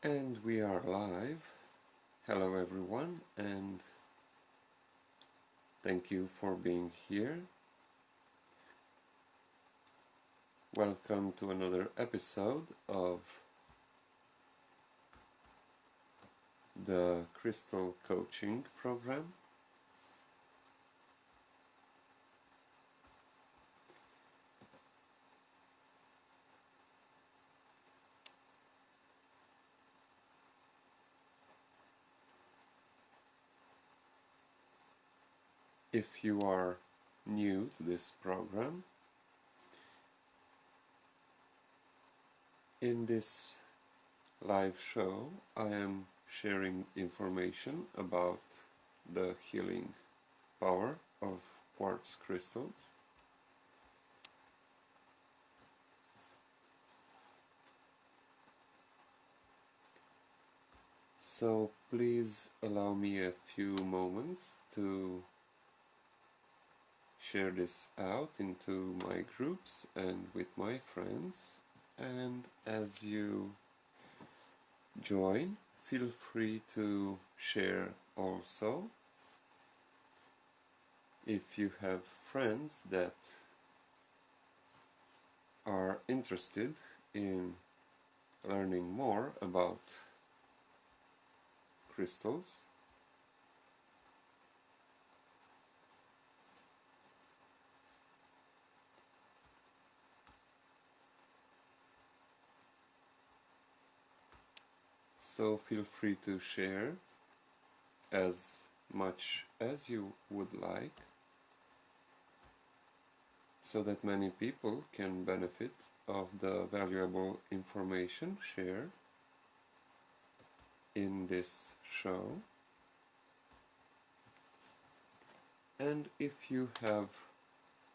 And we are live. Hello everyone, and thank you for being here. Welcome to another episode of the Crystal Coaching Program. If you are new to this program, in this live show I am sharing information about the healing power of quartz crystals. So please allow me a few moments to share this out into my groups and with my friends, and as you join, feel free to share also. If you have friends that are interested in learning more about crystals, so feel free to share as much as you would like, so that many people can benefit of the valuable information shared in this show. And if you have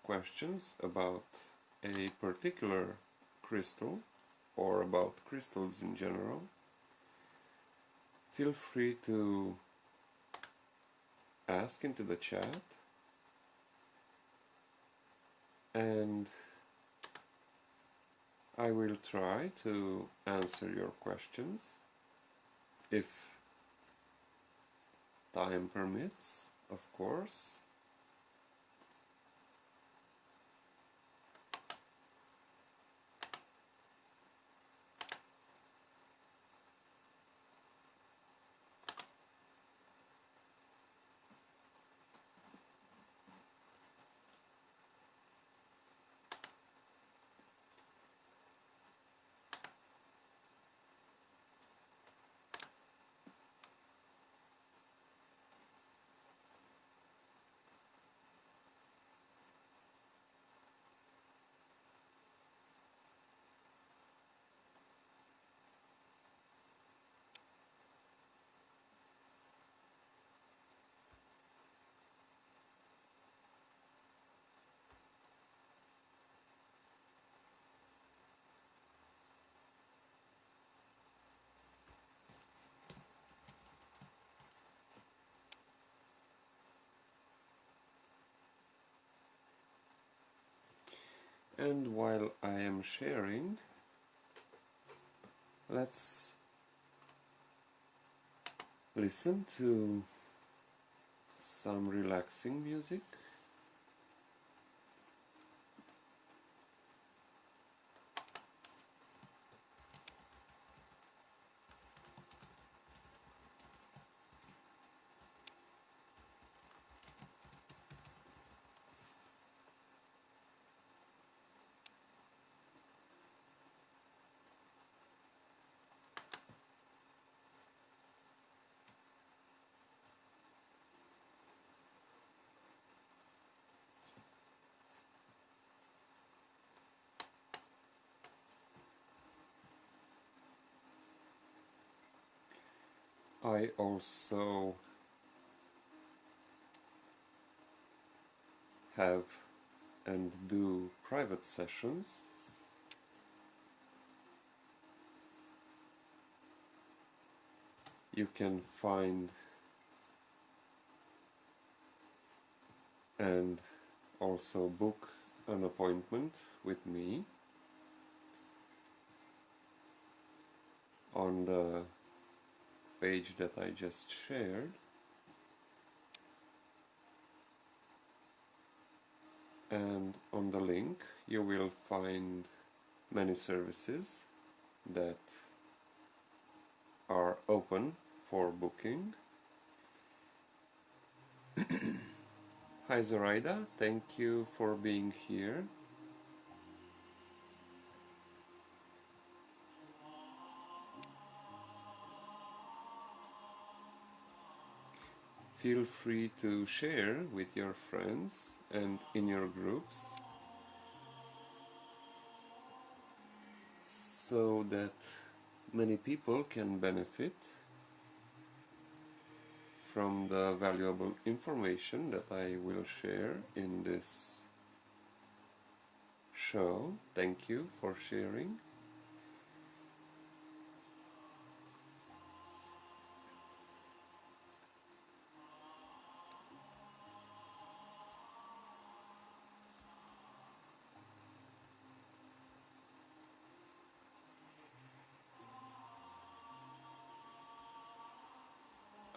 questions about a particular crystal or about crystals in general, feel free to ask into the chat, and I will try to answer your questions if time permits, of course. And while I am sharing, let's listen to some relaxing music. I also have and do private sessions. You can find and also book an appointment with me on the page that I just shared, and on the link you will find many services that are open for booking. Hi Zoraida, thank you for being here. Feel free to share with your friends and in your groups so that many people can benefit from the valuable information that I will share in this show. Thank you for sharing.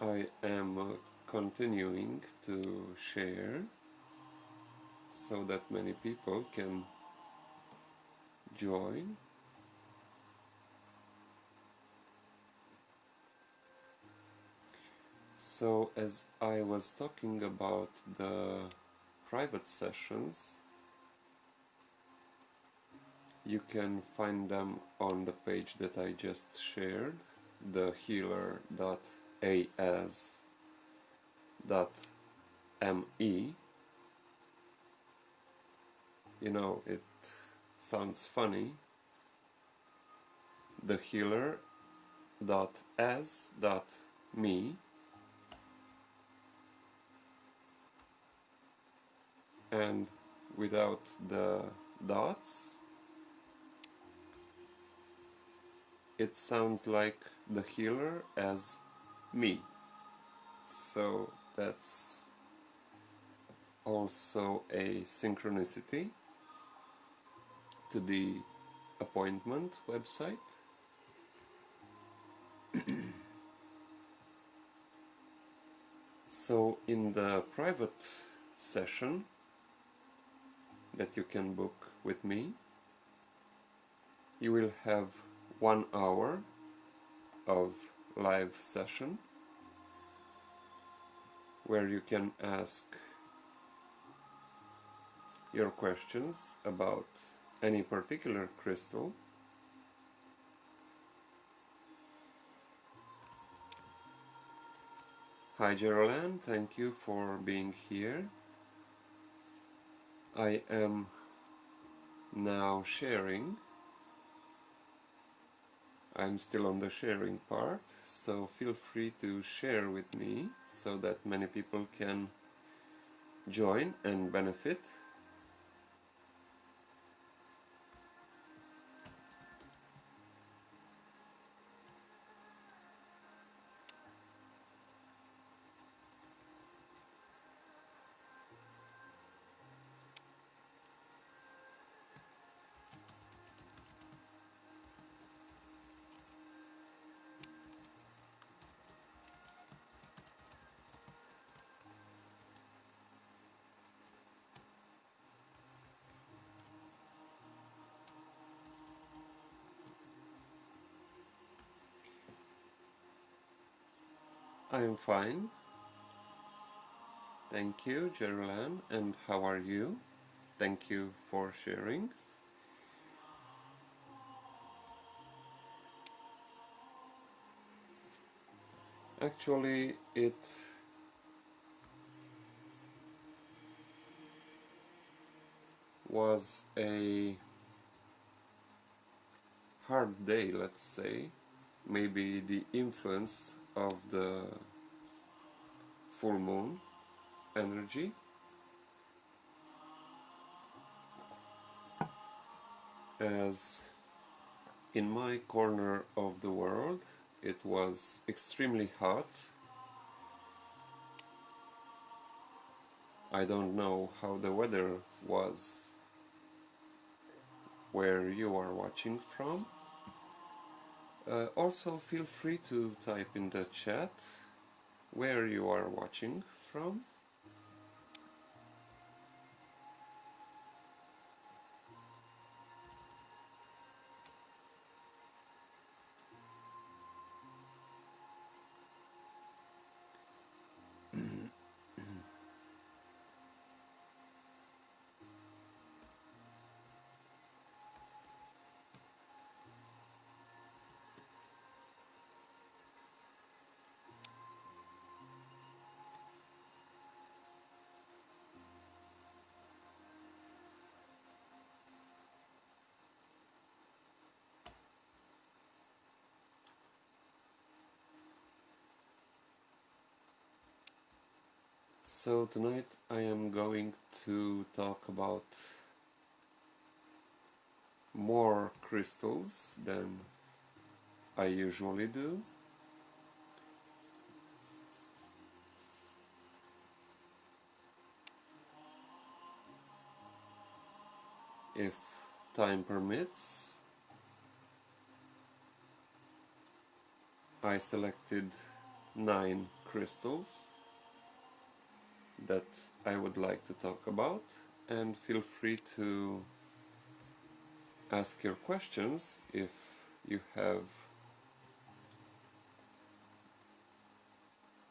I am continuing to share so that many people can join. So as I was talking about the private sessions, you can find them on the page that I just shared, thehealer.as.me. You know, it sounds funny. thehealer.as.me, and without the dots it sounds like the healer as me. So that's also a synchronicity to the appointment website. So in the private session that you can book with me, you will have 1 hour of live session where you can ask your questions about any particular crystal. Hi Geraldine, thank you for being here. I am now sharing. I'm still on the sharing part, so feel free to share with me so that many people can join and benefit. I am fine. Thank you, Geraldine. And how are you? Thank you for sharing. Actually, it was a hard day, let's say. Maybe the influence of the full moon energy, as in my corner of the world it was extremely hot. I don't know how the weather was where you are watching from, Also, feel free to type in the chat where you are watching from. So tonight I am going to talk about more crystals than I usually do. If time permits, I selected 9 crystals that I would like to talk about, and feel free to ask your questions if you have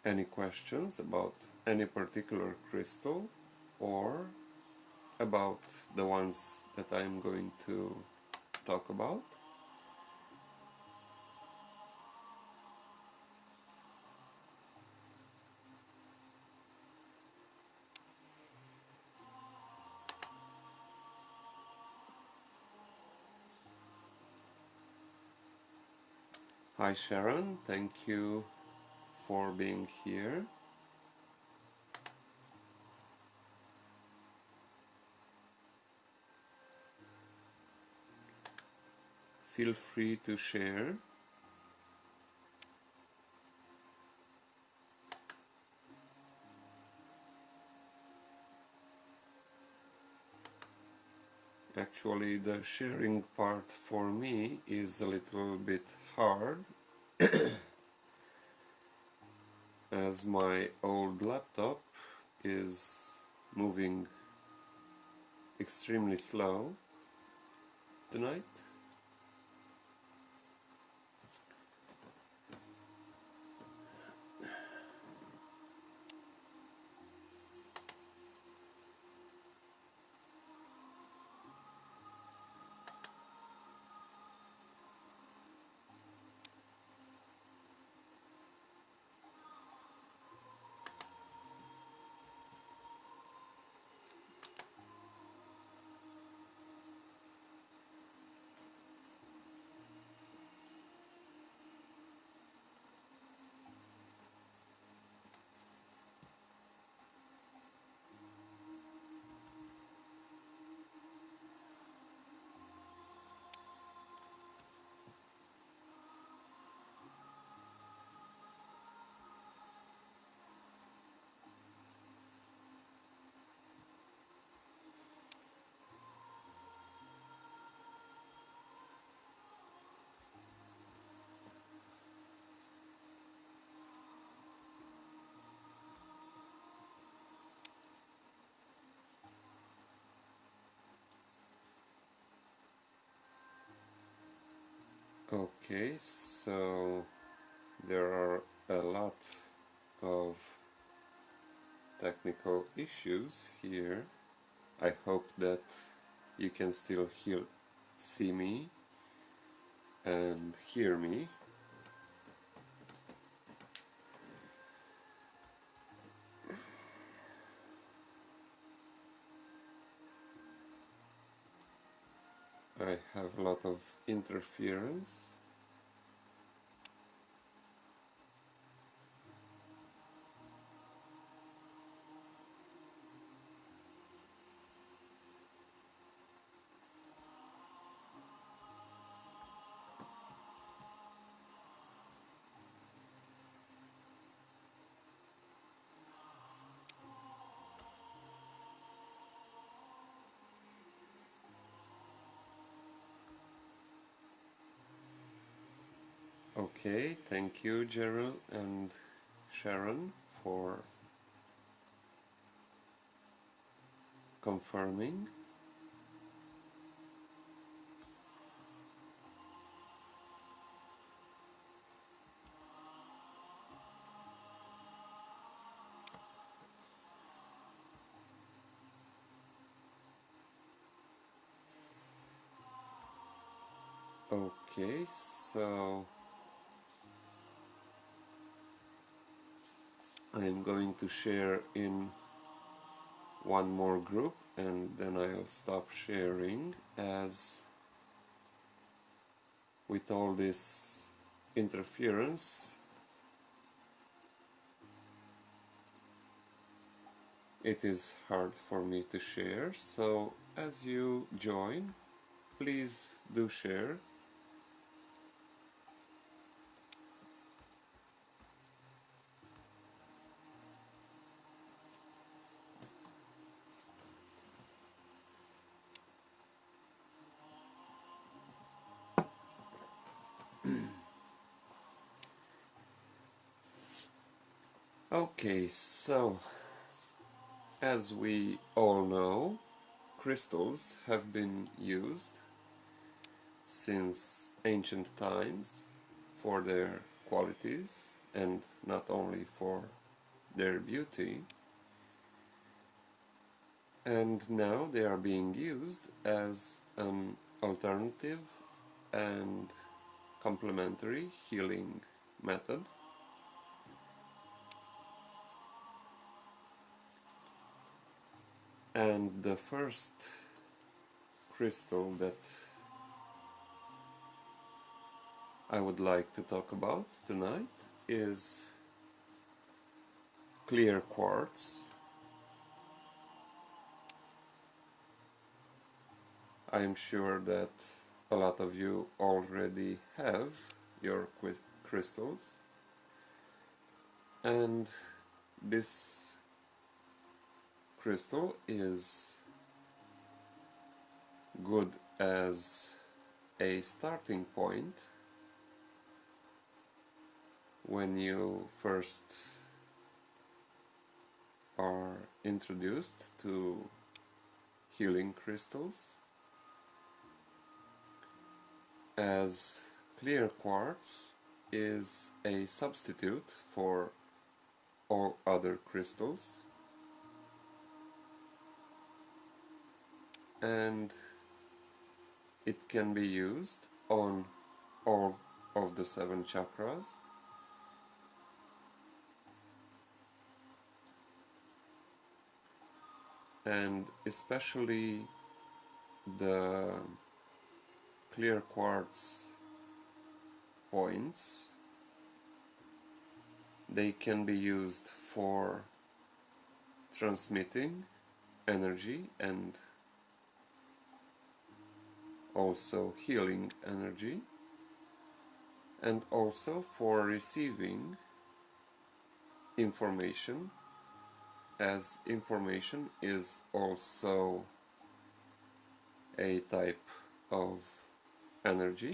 any questions about any particular crystal or about the ones that I'm going to talk about. Hi Sharon, thank you for being here. Feel free to share. Actually, the sharing part for me is a little bit hard as my old laptop is moving extremely slow tonight. Okay, so there are a lot of technical issues here. I hope that you can still see me and hear me. I have a lot of interference. Okay, thank you, Gerald and Sharon, for confirming. Okay, so I am going to share in one more group and then I'll stop sharing, as with all this interference it is hard for me to share. So as you join, please do share. Okay, so as we all know, crystals have been used since ancient times for their qualities, and not only for their beauty, and now they are being used as an alternative and complementary healing method. And the first crystal that I would like to talk about tonight is clear quartz. I am sure that a lot of you already have your crystals, and this crystal is good as a starting point when you first are introduced to healing crystals, as clear quartz is a substitute for all other crystals, and it can be used on all of the 7 chakras, and especially the clear quartz points. They can be used for transmitting energy and also healing energy, and also for receiving information, as information is also a type of energy.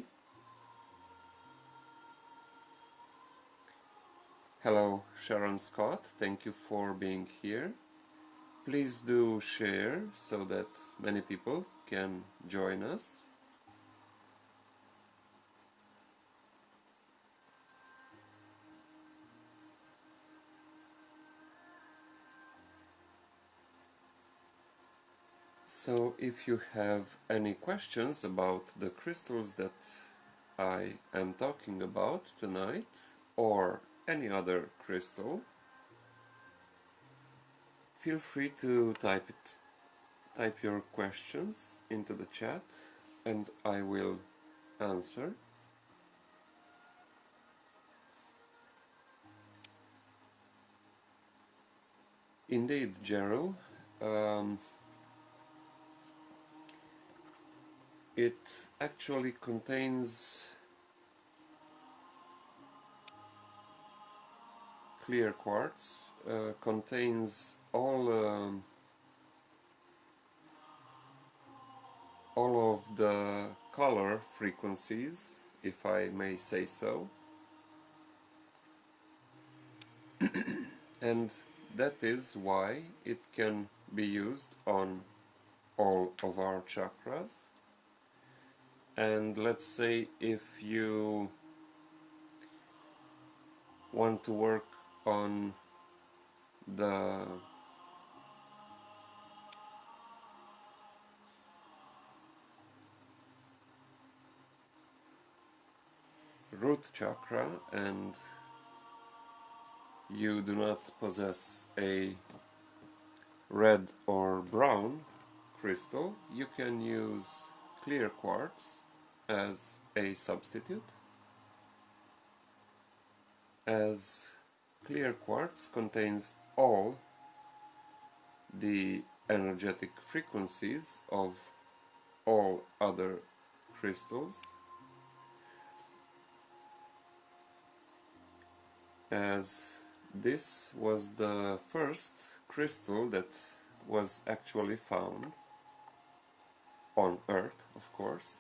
Hello, Sharon Scott, thank you for being here. Please do share so that many people can join us. So if you have any questions about the crystals that I am talking about tonight, or any other crystal, feel free to type your questions into the chat and I will answer. Indeed, Gerald, it actually contains clear quartz, contains all of the color frequencies, if I may say so. And that is why it can be used on all of our chakras. And let's say if you want to work on the root chakra and you do not possess a red or brown crystal, you can use clear quartz as a substitute, as clear quartz contains all the energetic frequencies of all other crystals, as this was the first crystal that was actually found on Earth, of course.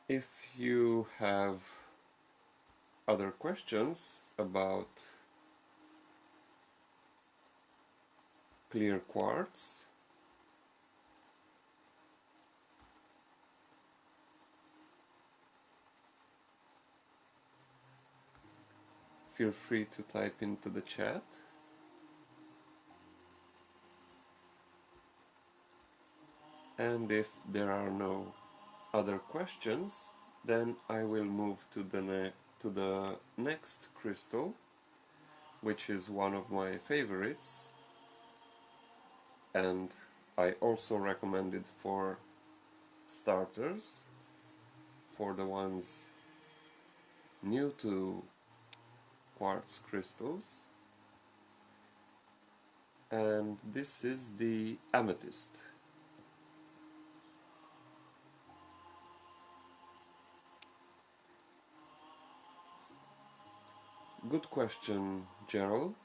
If you have other questions about clear quartz, feel free to type into the chat. And if there are no other questions, then I will move to the next crystal, which is one of my favorites, and I also recommend it for starters, for the ones new to quartz crystals, and this is the amethyst. Good question, Gerald.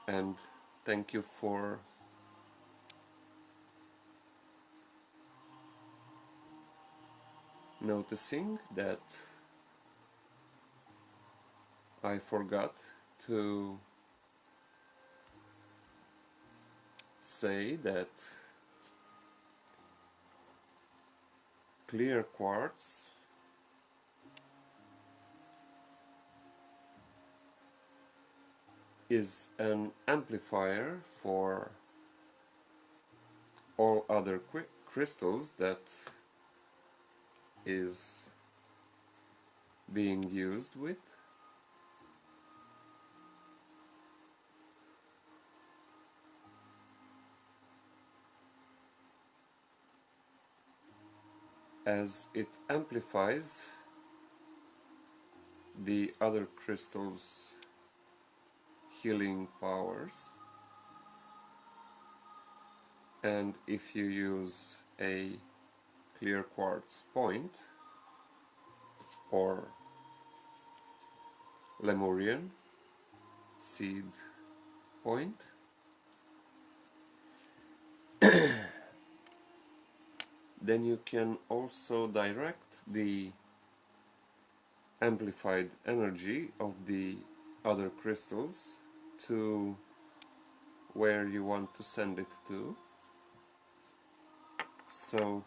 And thank you for noticing that I forgot to say that clear quartz is an amplifier for all other crystals that is being used with. As it amplifies the other crystals' healing powers, and if you use a clear quartz point or Lemurian seed point, then you can also direct the amplified energy of the other crystals to where you want to send it to. So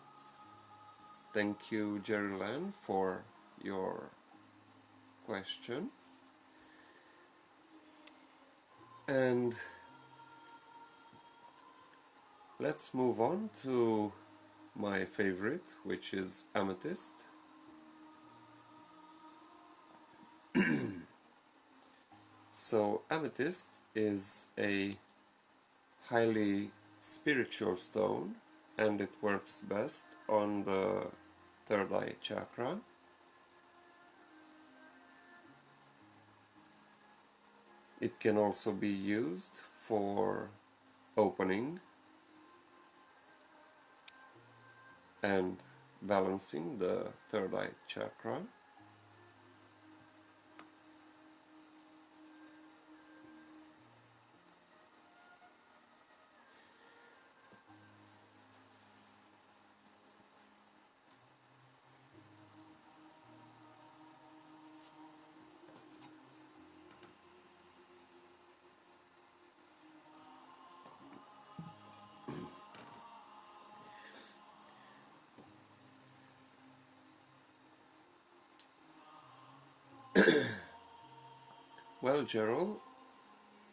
thank you, Jerry-Lan, for your question. And let's move on to my favorite, which is amethyst. So amethyst is a highly spiritual stone, and it works best on the third eye chakra. It can also be used for opening and balancing the third eye chakra. Well, Gerald,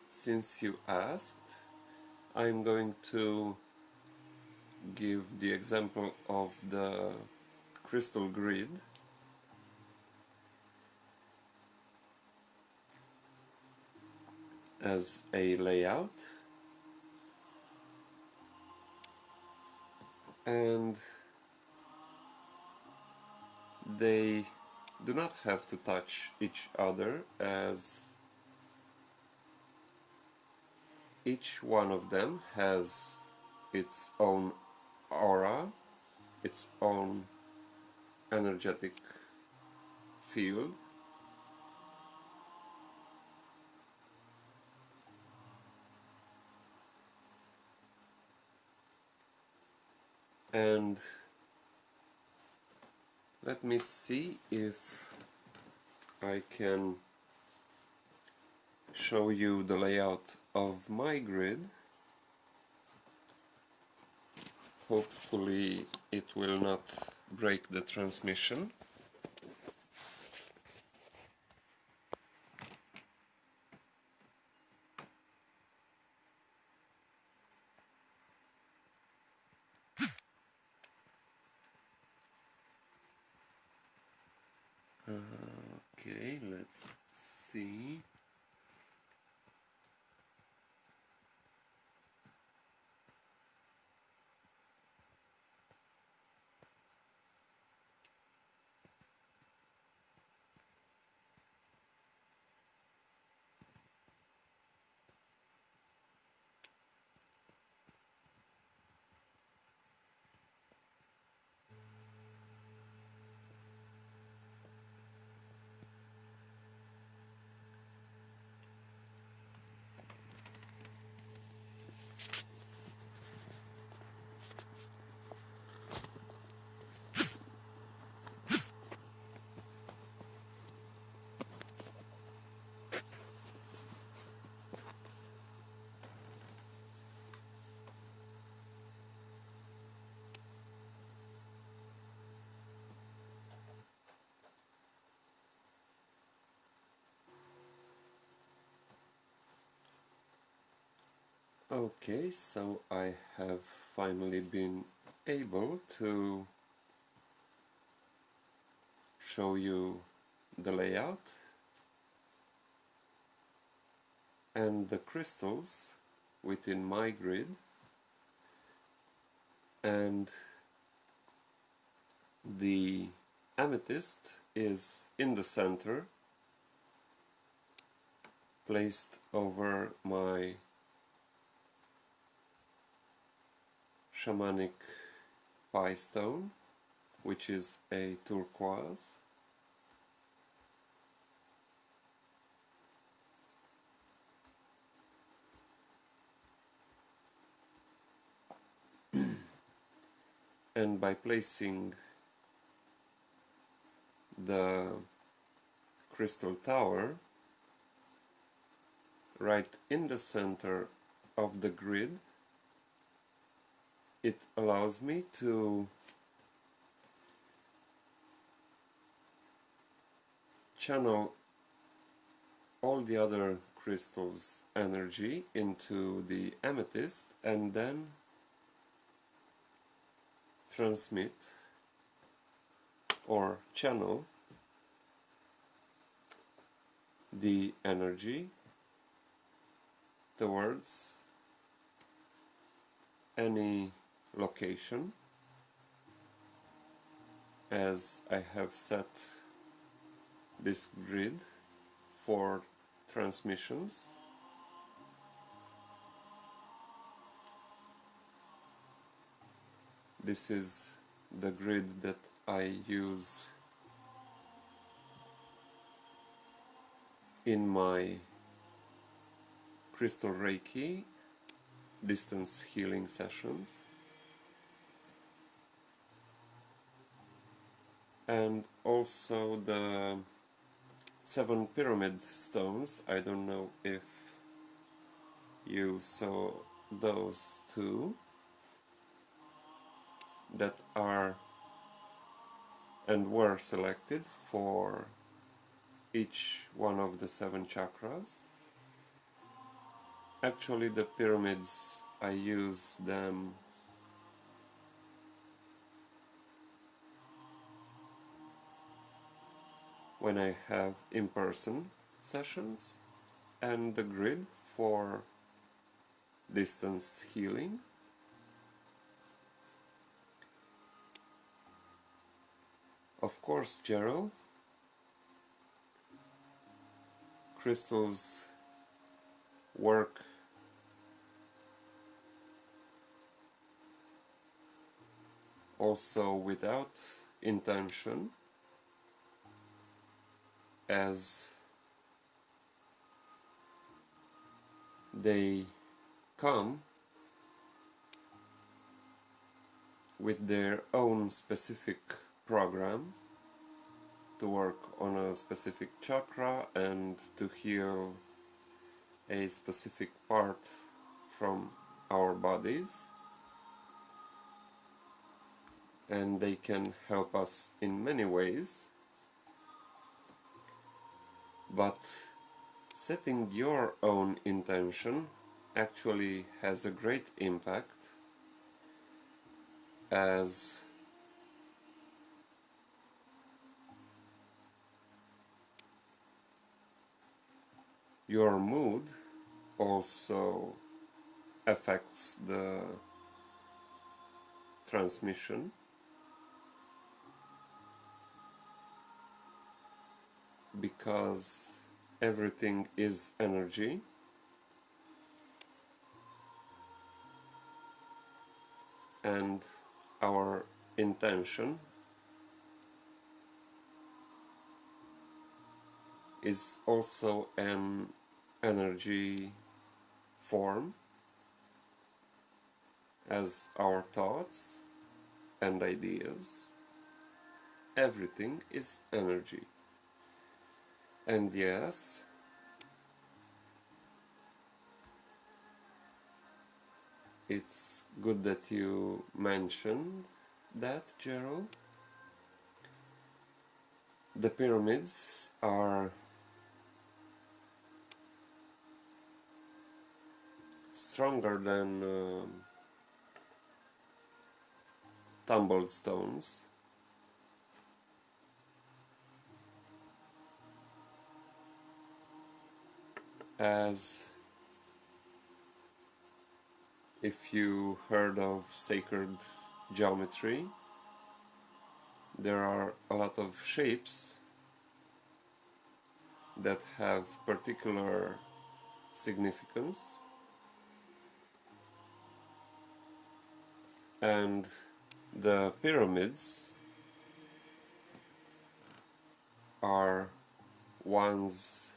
since you asked, I'm going to give the example of the crystal grid as a layout, and they do not have to touch each other, as each one of them has its own aura, its own energetic field, and let me see if I can show you the layout of my grid. Hopefully it will not break the transmission. Okay, let's see. Okay, so I have finally been able to show you the layout and the crystals within my grid, and the amethyst is in the center, placed over my shamanic pie stone, which is a turquoise. And by placing the crystal tower right in the center of the grid, it allows me to channel all the other crystals' energy into the amethyst and then transmit or channel the energy towards any location, as I have set this grid for transmissions. This is the grid that I use in my Crystal Reiki distance healing sessions, and also the 7 pyramid stones. I don't know if you saw those two, that are and were selected for each one of the 7 chakras. Actually, the pyramids, I use them when I have in-person sessions, and the grid for distance healing. Of course, Gerald, crystals work also without intention, as they come with their own specific program to work on a specific chakra and to heal a specific part from our bodies, and they can help us in many ways, but setting your own intention actually has a great impact, as your mood also affects the transmission, because everything is energy, and our intention is also an energy form, as our thoughts and ideas. Everything is energy. And yes, it's good that you mentioned that, Gerald. The pyramids are stronger than tumbled stones, as if you heard of sacred geometry, there are a lot of shapes that have particular significance, and the pyramids are ones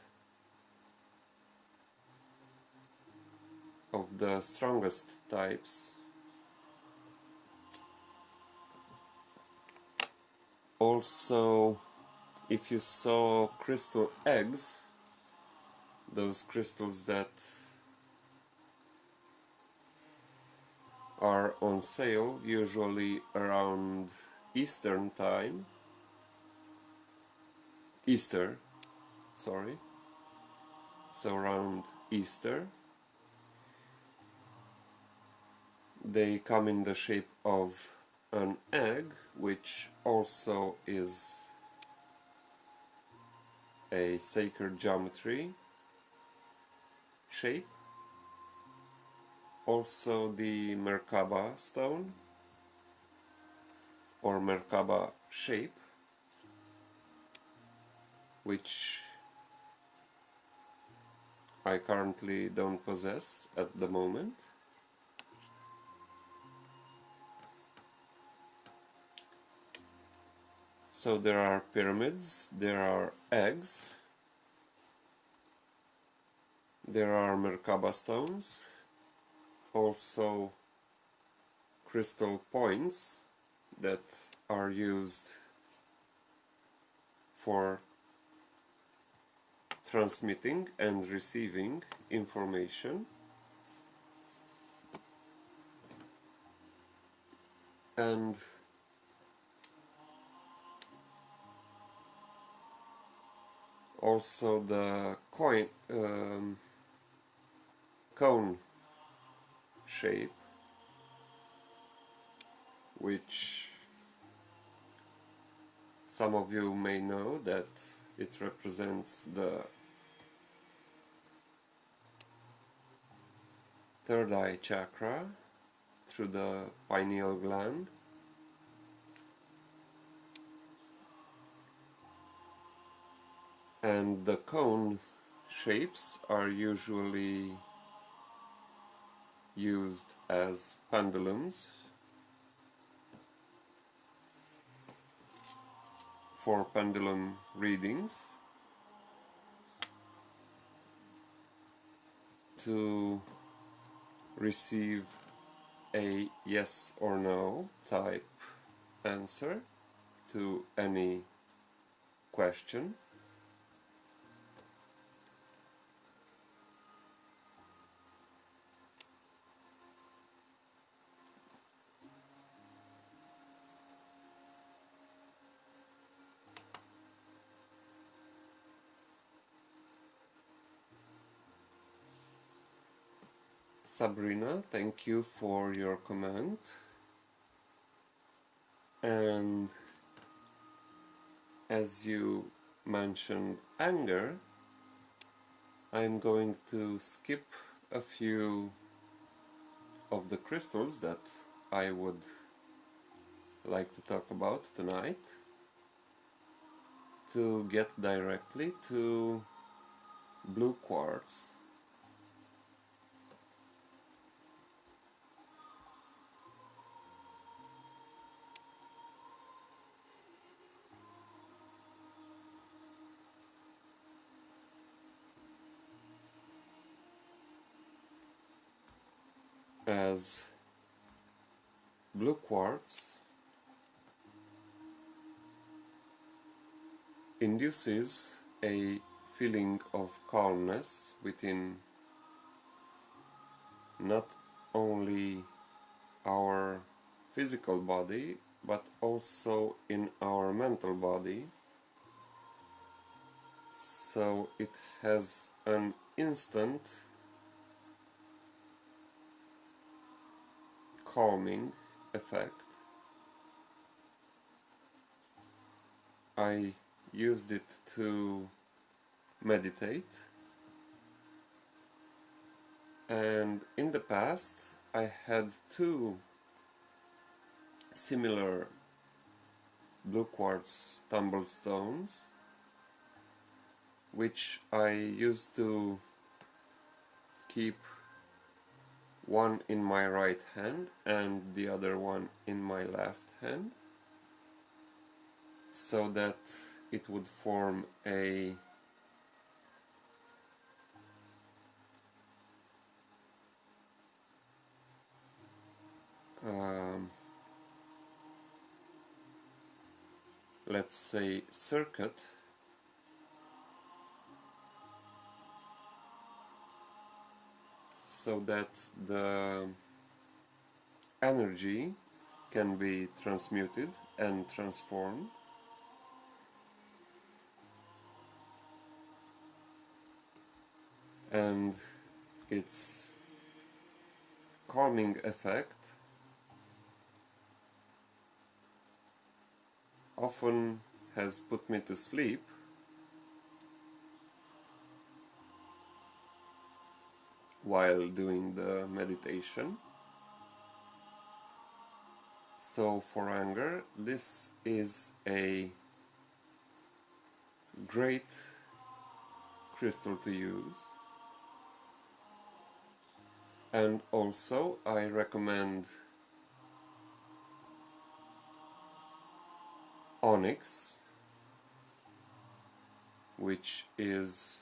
of the strongest types. Also, if you saw crystal eggs, those crystals that are on sale usually around Eastern time, Easter, sorry, so around Easter, they come in the shape of an egg, which also is a sacred geometry shape. Also the Merkaba stone, or Merkaba shape, which I currently don't possess at the moment. So there are pyramids, there are eggs, there are Merkaba stones, also crystal points that are used for transmitting and receiving information, and also the cone shape, which some of you may know that it represents the third eye chakra through the pineal gland. And the cone shapes are usually used as pendulums for pendulum readings to receive a yes or no type answer to any question. Sabrina, thank you for your comment. And as you mentioned anger, I'm going to skip a few of the crystals that I would like to talk about tonight to get directly to blue quartz. As blue quartz induces a feeling of calmness within not only our physical body but also in our mental body, so it has an instant calming effect. I used it to meditate, and in the past I had two similar blue quartz tumblestones which I used to keep one in my right hand and the other one in my left hand, so that it would form a let's say circuit so that the energy can be transmuted and transformed, and its calming effect often has put me to sleep while doing the meditation. So for anger, this is a great crystal to use, and also I recommend onyx, which is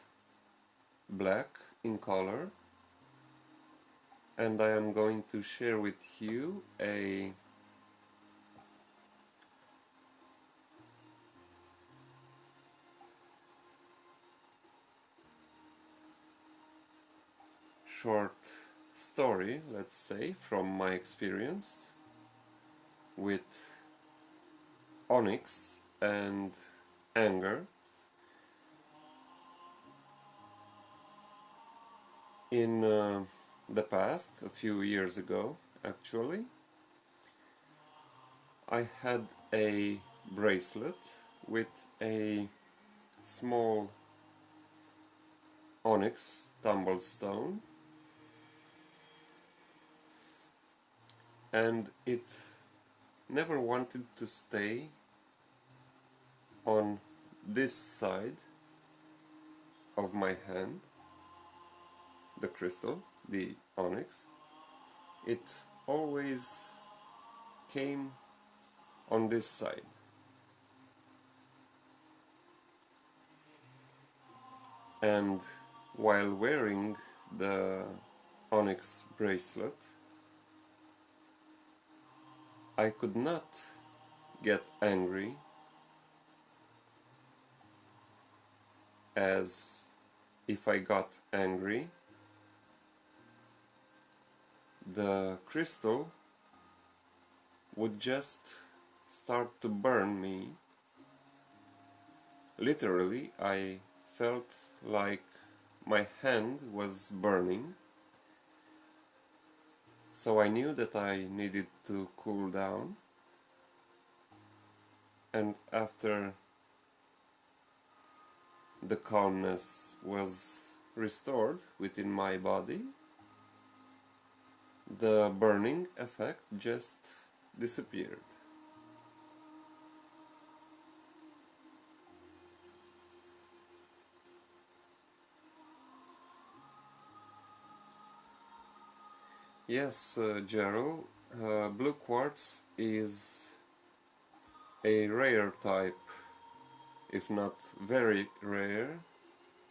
black in color, and I am going to share with you a short story, let's say, from my experience with onyx and anger. In the past, a few years ago actually, I had a bracelet with a small onyx tumblestone, and it never wanted to stay on this side of my hand, the crystal, the onyx. It always came on this side. And while wearing the onyx bracelet, I could not get angry, as if I got angry, the crystal would just start to burn me. Literally, I felt like my hand was burning, so I knew that I needed to cool down, and after the calmness was restored within my body, the burning effect just disappeared. Yes, Gerald, blue quartz is a rare type, if not very rare,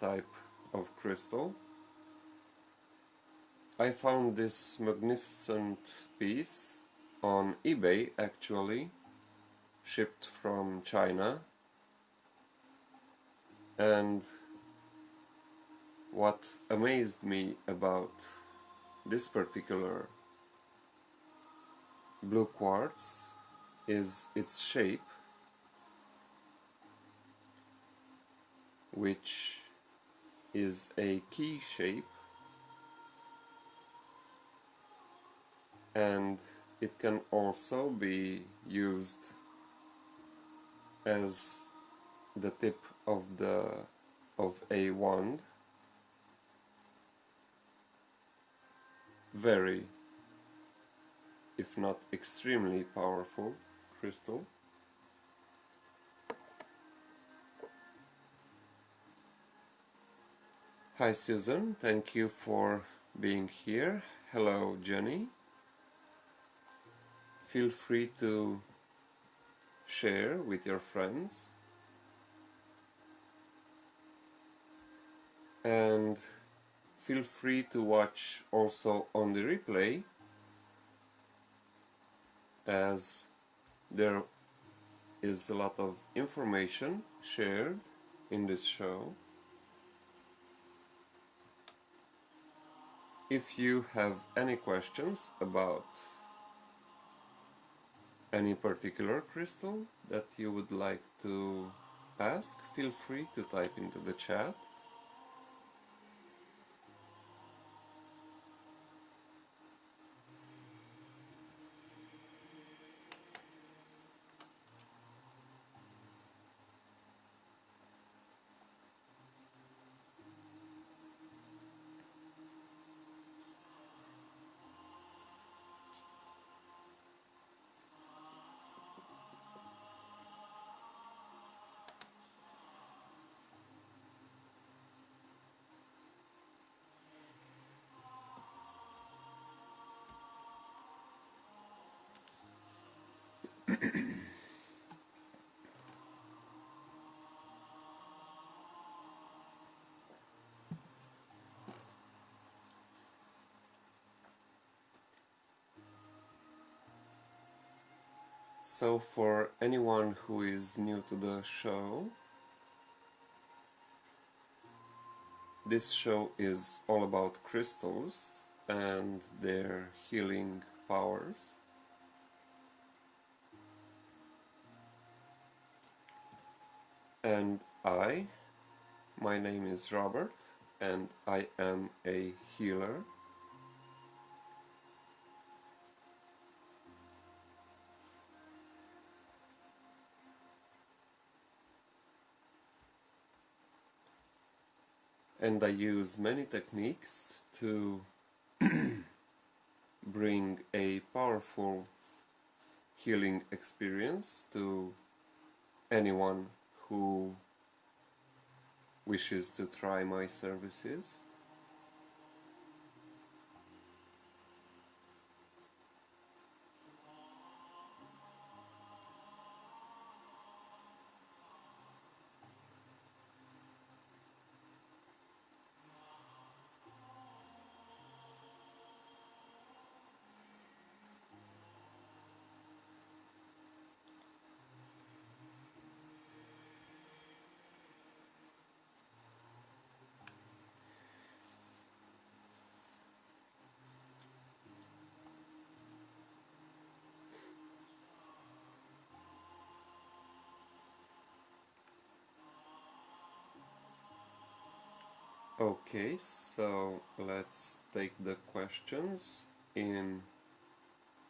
type of crystal. I found this magnificent piece on eBay actually, shipped from China, and what amazed me about this particular blue quartz is its shape, which is a key shape, and it can also be used as the tip of a wand. Very, if not extremely powerful crystal. Hi Susan, thank you for being here. Hello Jenny. Feel free to share with your friends, and feel free to watch also on the replay, as there is a lot of information shared in this show. If you have any questions about any particular crystal that you would like to ask, feel free to type into the chat. So for anyone who is new to the show, this show is all about crystals and their healing powers. And my name is Robert, and I am a healer. And I use many techniques to bring a powerful healing experience to anyone who wishes to try my services. Okay, so let's take the questions in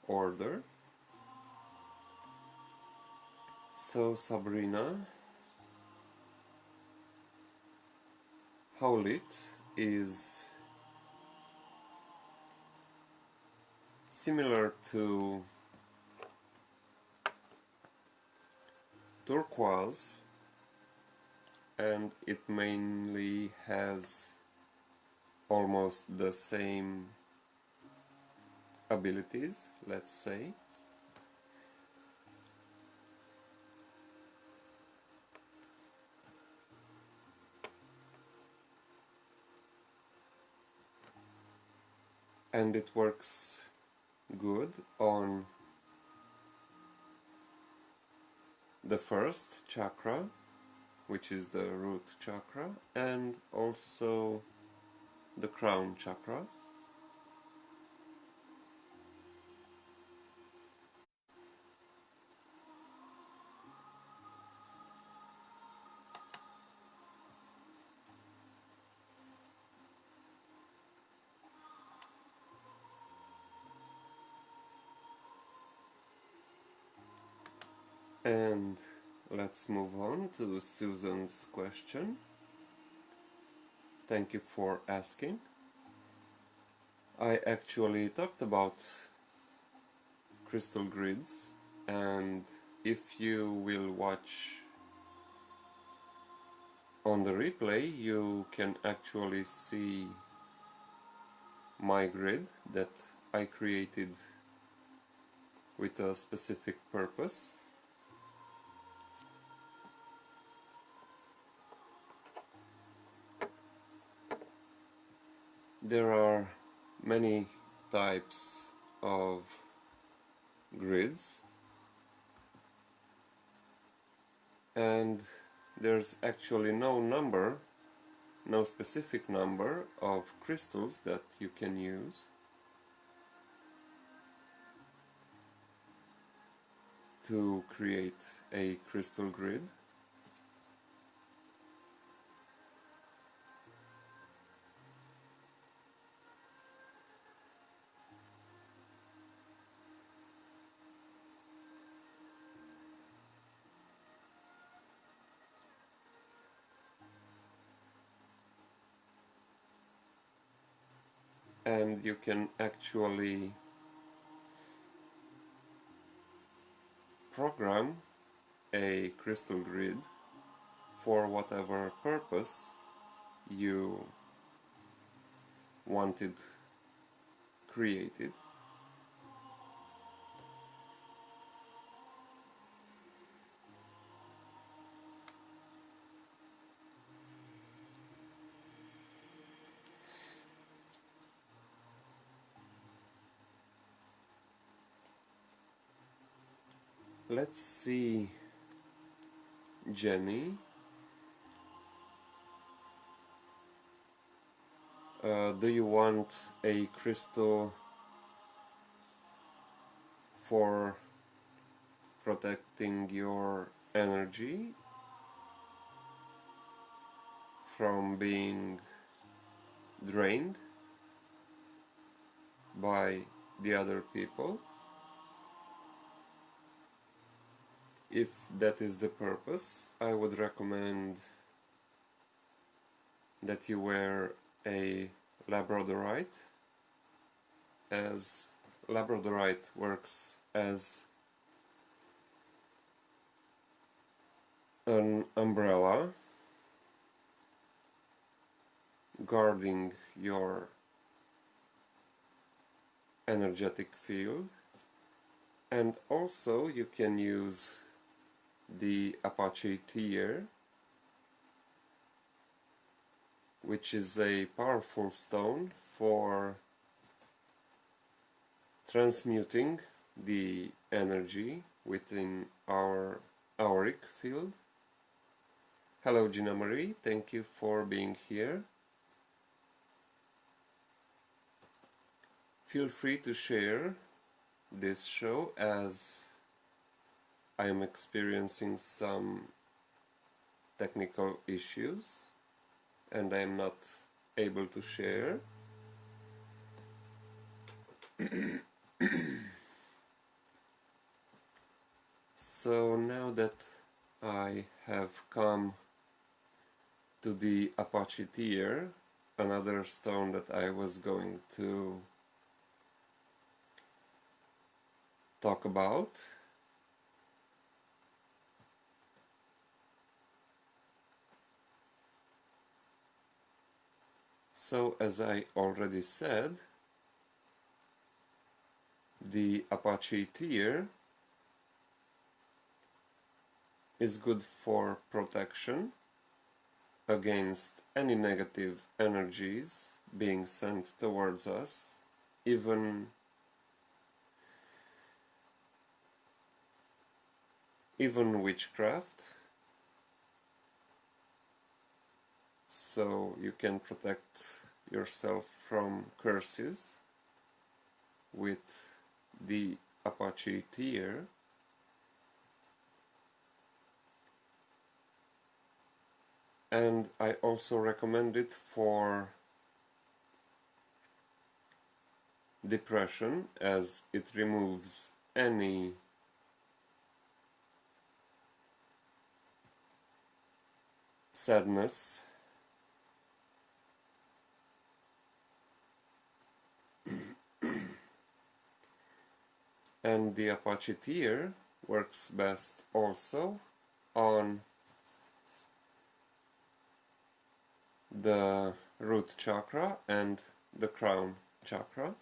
order. So Sabrina, how lit is similar to turquoise, and it mainly has almost the same abilities, let's say. And it works good on the first chakra, which is the root chakra, and also the crown chakra. And let's move on to Susan's question. Thank you for asking. I actually talked about crystal grids, and if you will watch on the replay, you can actually see my grid that I created with a specific purpose. There are many types of grids, and there's actually no specific number of crystals that you can use. To create a crystal grid. And you can actually program a crystal grid for whatever purpose you wanted created. Let's see, Jenny. Do you want a crystal for protecting your energy from being drained by the other people. If that is the purpose, I would recommend that you wear a labradorite, as labradorite works as an umbrella guarding your energetic field. And also you can use the Apache tear, which is a powerful stone for transmuting the energy within our auric field. Hello Gina Marie, thank you for being here. Feel free to share this show, as I am experiencing some technical issues and I am not able to share. So now that I have come to the Apache tear, another stone that I was going to talk about, so as I already said, the Apache tear is good for protection against any negative energies being sent towards us, even witchcraft. So you can protect yourself from curses with the Apache tear. And I also recommend it for depression, as it removes any sadness and the Apache tear works best also on the root chakra and the crown chakra.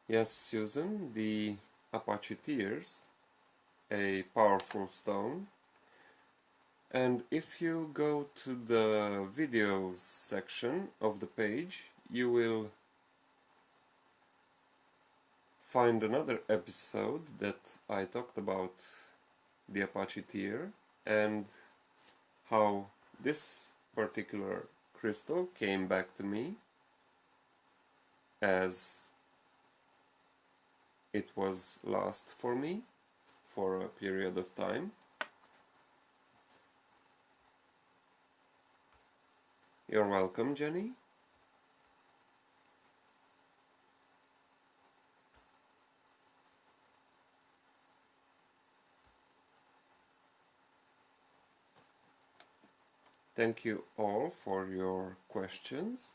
Yes, Susan, the Apache tears, a powerful stone. And if you go to the videos section of the page, you will find another episode that I talked about the Apache tear and how this particular crystal came back to me, as it was lost for me for a period of time. You're welcome, Jenny. Thank you all for your questions.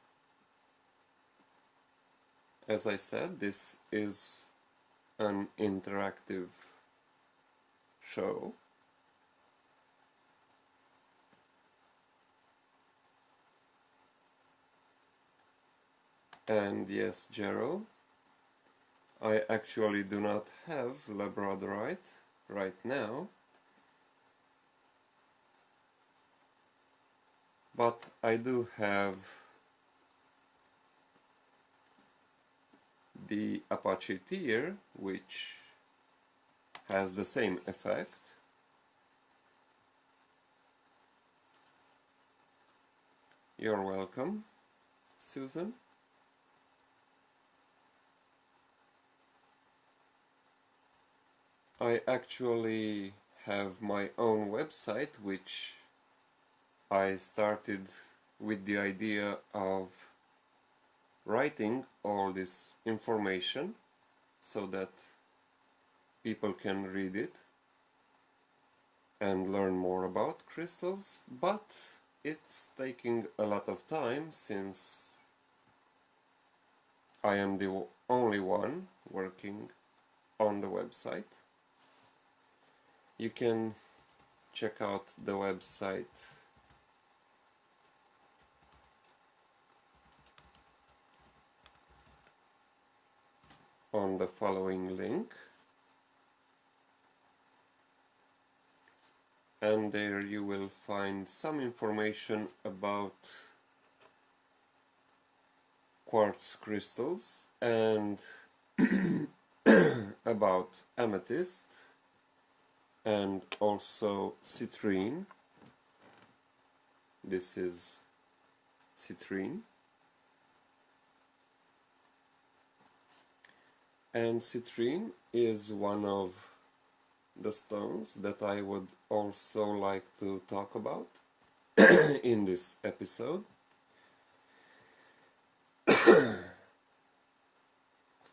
As I said, this is an interactive show. And yes, Gerald, I actually do not have labradorite right now, but I do have the Apache tear, which has the same effect. You're welcome, Susan. I actually have my own website, which I started with the idea of writing all this information so that people can read it and learn more about crystals, but it's taking a lot of time since I am the only one working on the website. You can check out the website on the following link, and there you will find some information about quartz crystals and about amethyst and also citrine. This is citrine, and citrine is one of the stones that I would also like to talk about in this episode.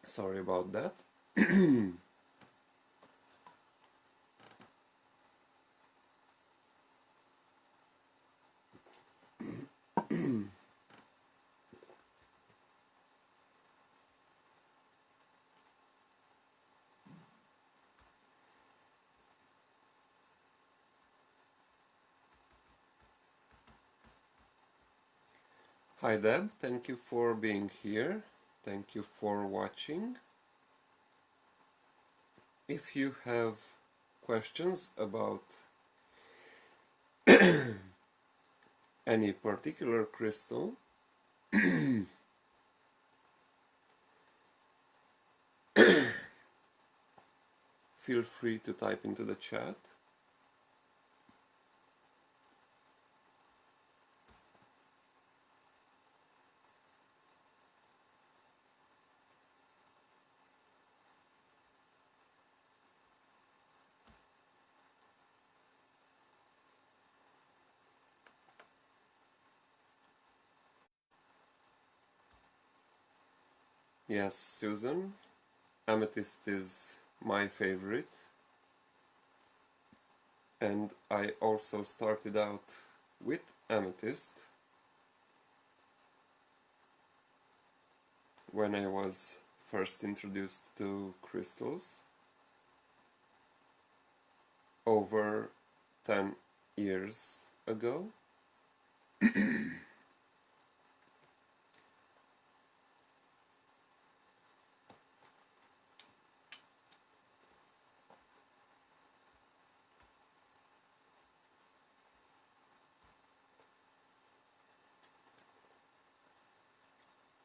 Sorry about that. Hi Deb, thank you for being here. Thank you for watching. If you have questions about any particular crystal, feel free to type into the chat. Yes, Susan, amethyst is my favorite, and I also started out with amethyst when I was first introduced to crystals over 10 years ago.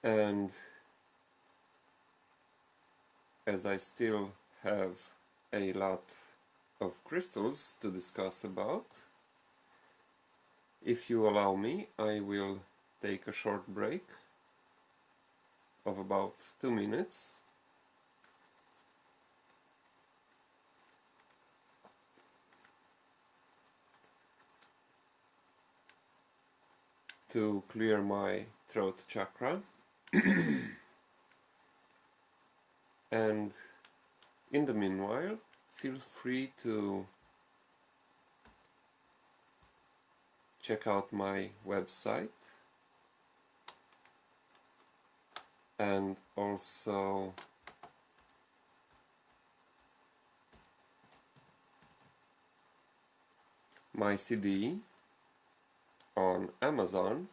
And as I still have a lot of crystals to discuss about, if you allow me, I will take a short break of about 2 minutes to clear my throat chakra. And in the meanwhile, feel free to check out my website and also my CD on Amazon.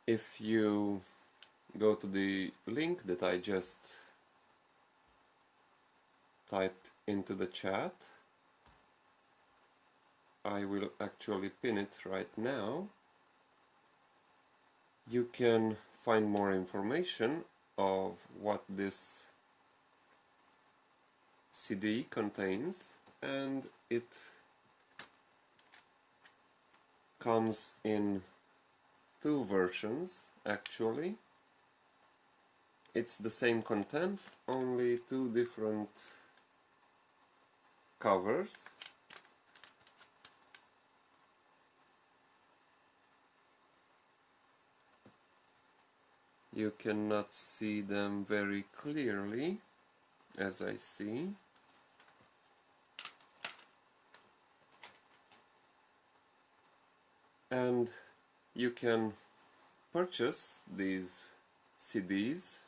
If you go to the link that I just typed into the chat, I will actually pin it right now. You can find more information of what this CD contains, and it comes in 2 versions actually. It's the same content, only two different covers. You cannot see them very clearly, as I see. And you can purchase these CDs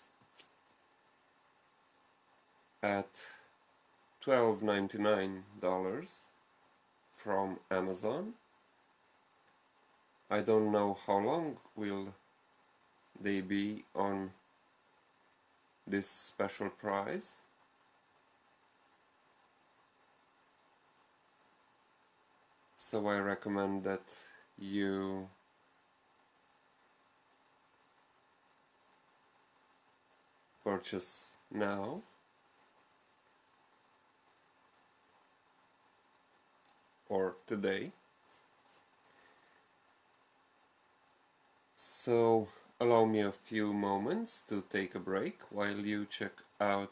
at $12.99 from Amazon. I don't know how long will they be on this special price. So I recommend that you purchase now. Or today. So allow me a few moments to take a break while you check out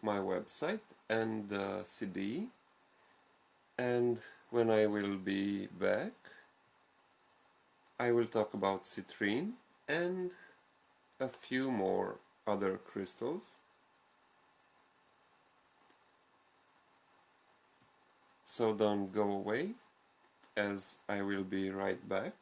my website and the CD, and when I will be back I will talk about citrine and a few more other crystals. So don't go away, as I will be right back.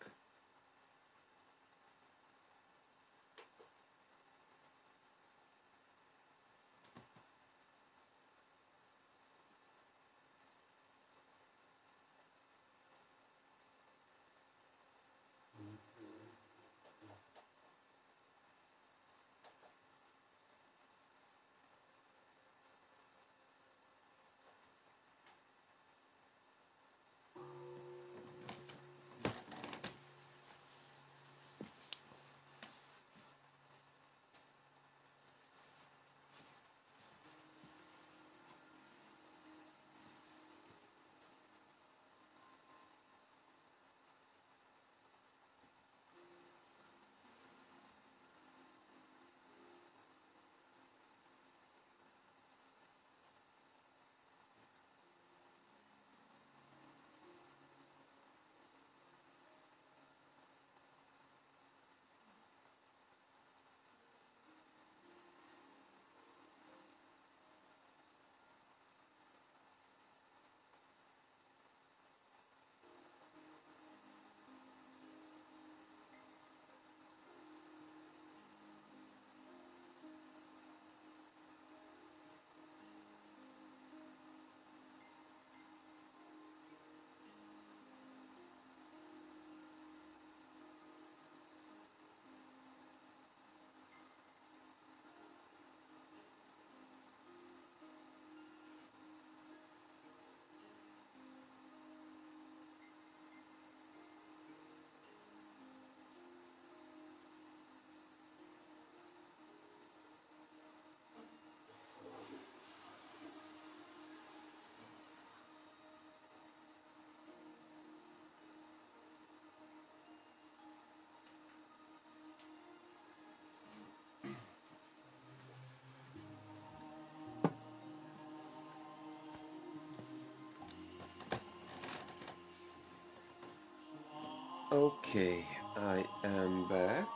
Okay, I am back.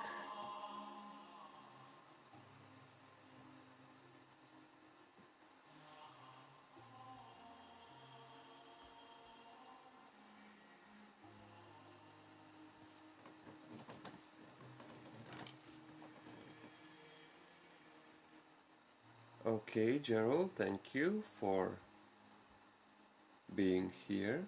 Okay, Gerald, thank you for being here.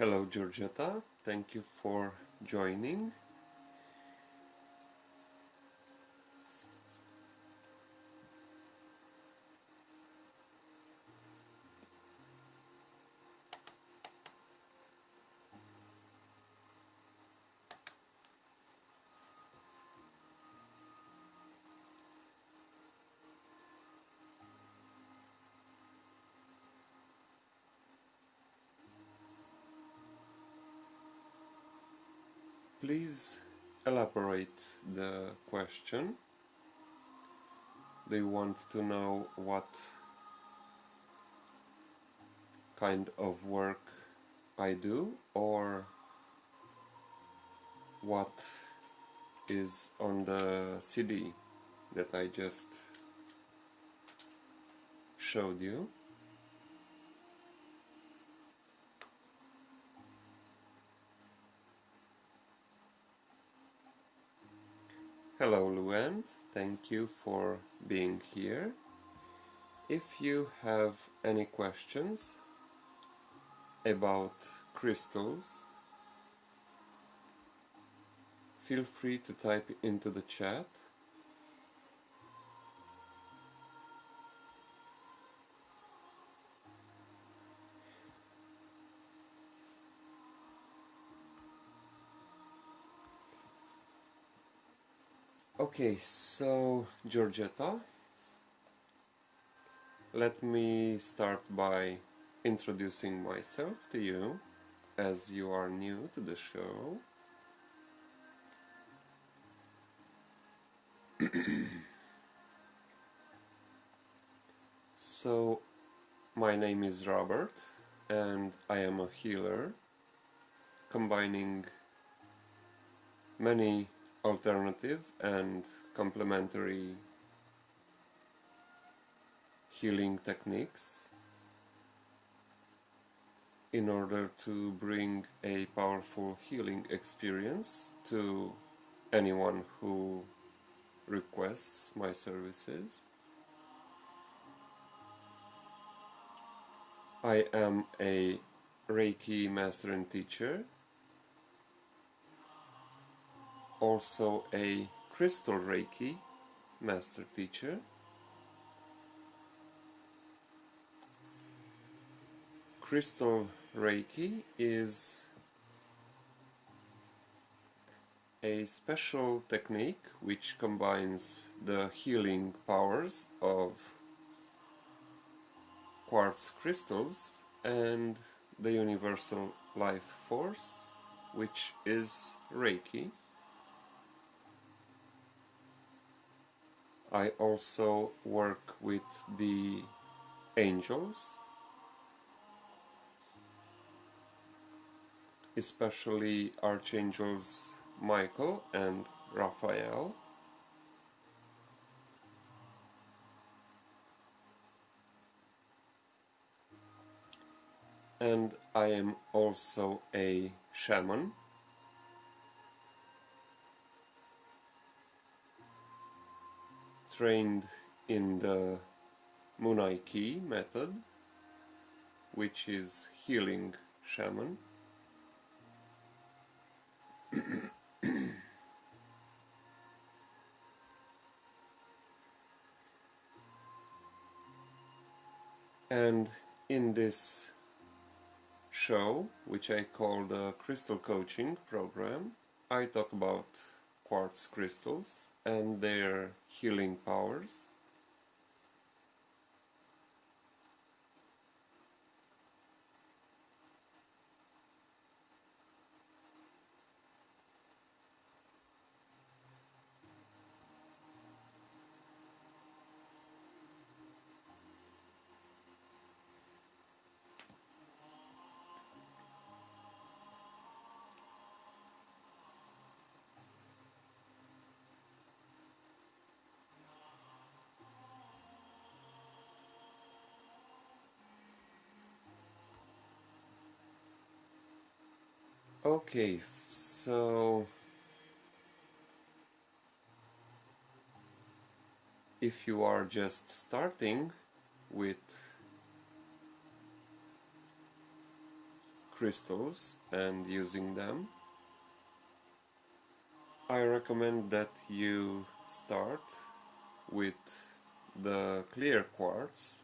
Hello Georgetta, thank you for joining. Please elaborate the question. They want to know what kind of work I do or what is on the CD that I just showed you. Hello Luan, thank you for being here. If you have any questions about crystals, feel free to type into the chat. Okay, so Georgetta, let me start by introducing myself to you, as you are new to the show. So, my name is Robert, and I am a healer, combining many alternative and complementary healing techniques in order to bring a powerful healing experience to anyone who requests my services. I am a Reiki master and teacher, also a crystal Reiki master teacher. Crystal Reiki is a special technique which combines the healing powers of quartz crystals and the universal life force, which is Reiki. I also work with the angels, especially archangels Michael and Raphael. And I am also a shaman, trained in the Munaiki method, which is healing shaman. And in this show, which I call the Crystal Coaching Program, I talk about quartz crystals and their healing powers. Okay, so if you are just starting with crystals and using them, I recommend that you start with the clear quartz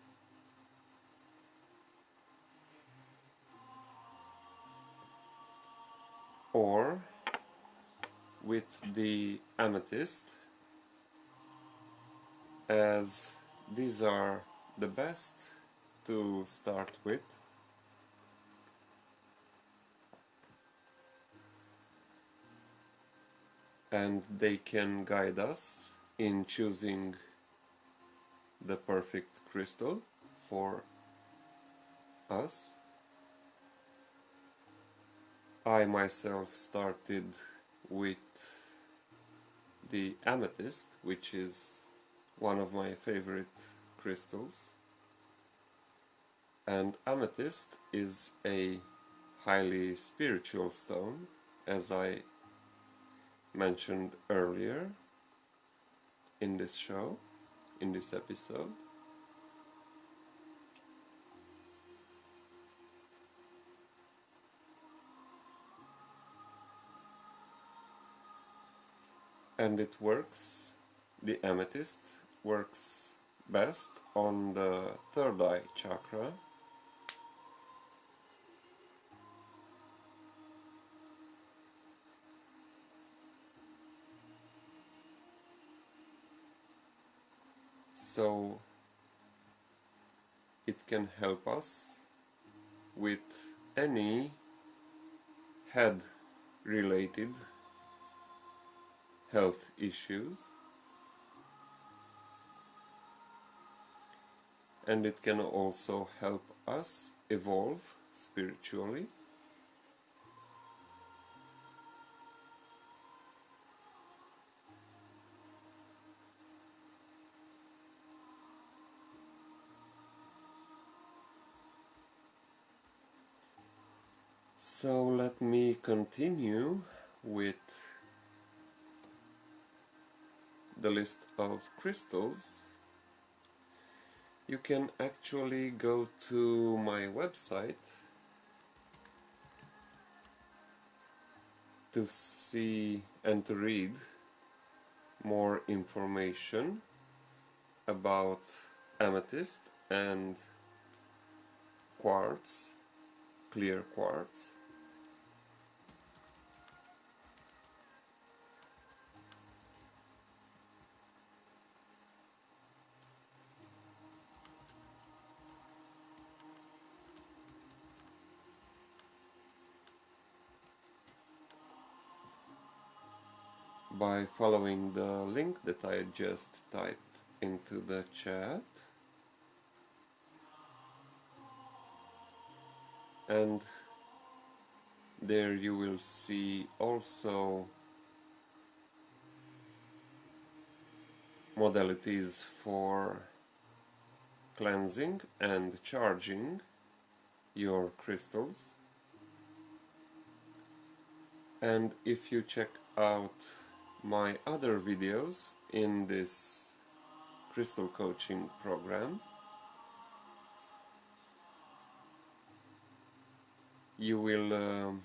or with the amethyst, as these are the best to start with, and they can guide us in choosing the perfect crystal for us. I myself started with the amethyst, which is one of my favorite crystals, and amethyst is a highly spiritual stone, as I mentioned earlier in this show, in this episode. And it works, the amethyst works best on the third eye chakra, so it can help us with any head related health issues, and it can also help us evolve spiritually. So let me continue with the list of crystals. You can actually go to my website to see and to read more information about amethyst and quartz, clear quartz. By following the link that I just typed into the chat, and there you will see also modalities for cleansing and charging your crystals. And if you check out my other videos in this crystal coaching program, you will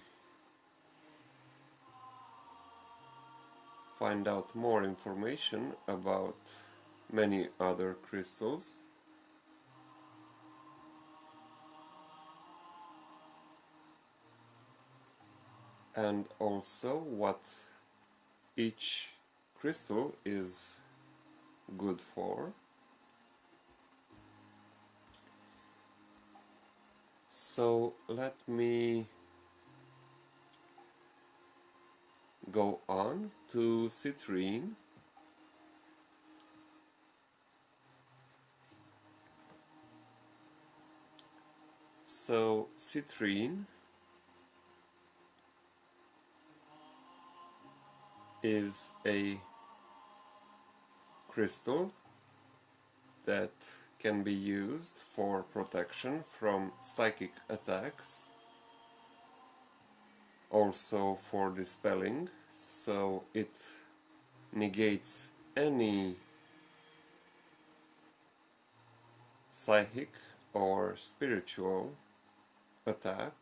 find out more information about many other crystals, and also what each crystal is good for. So let me go on to citrine. So citrine is a crystal that can be used for protection from psychic attacks, also for dispelling, so it negates any psychic or spiritual attack.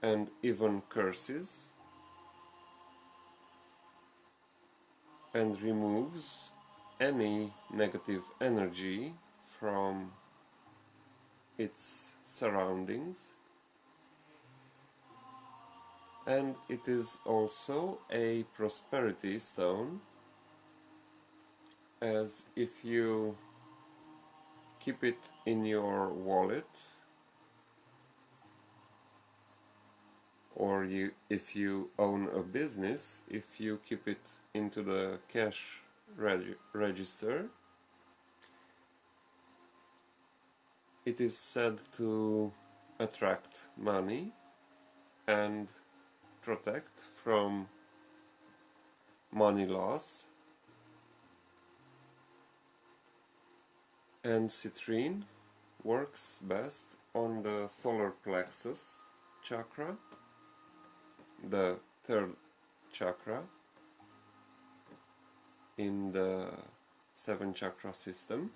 and even curses, and removes any negative energy from its surroundings. And it is also a prosperity stone, as if you keep it in your wallet, or if you own a business, if you keep it into the cash register, it is said to attract money and protect from money loss. And citrine works best on the solar plexus chakra, the third chakra in the 7 chakra system.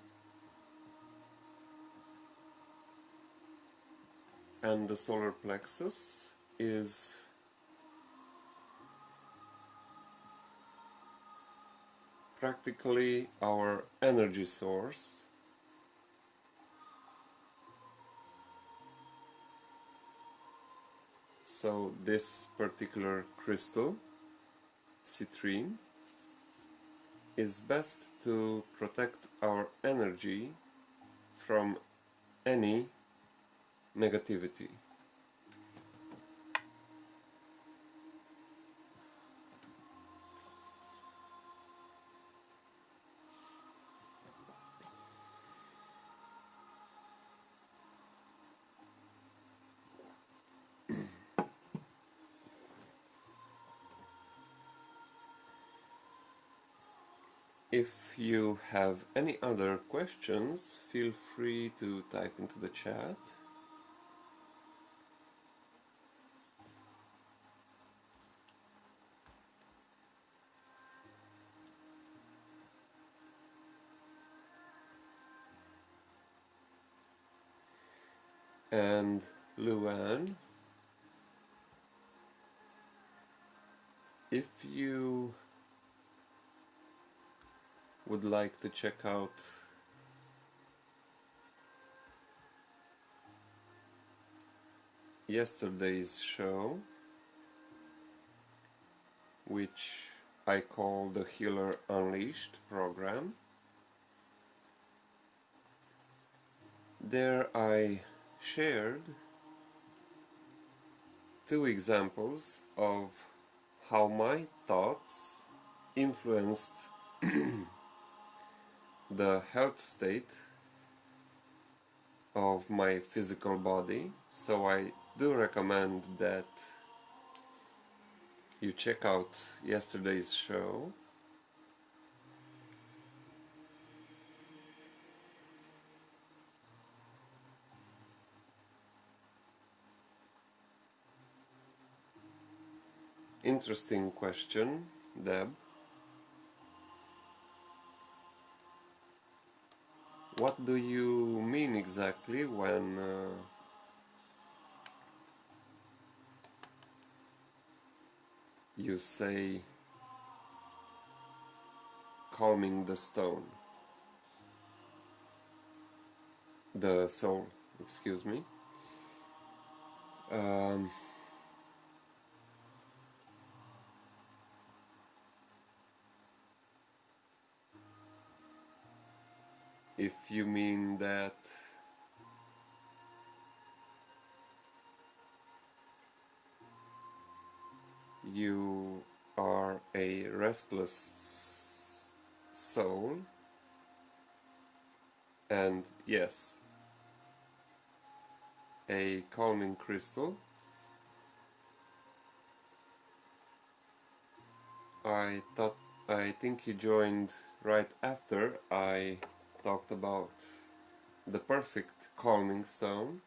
And the solar plexus is practically our energy source. So this particular crystal, citrine, is best to protect our energy from any negativity. If you have any other questions, feel free to type into the chat. And Luann, if you would like to check out yesterday's show, which I call the Healer Unleashed program, there I shared 2 examples of how my thoughts influenced the health state of my physical body. So I do recommend that you check out yesterday's show. Interesting question, Deb. What do you mean exactly when you say calming the stone? The soul, excuse me. If you mean that you are a restless soul, and yes, a calming crystal, I think you joined right after I talked about the perfect calming stone,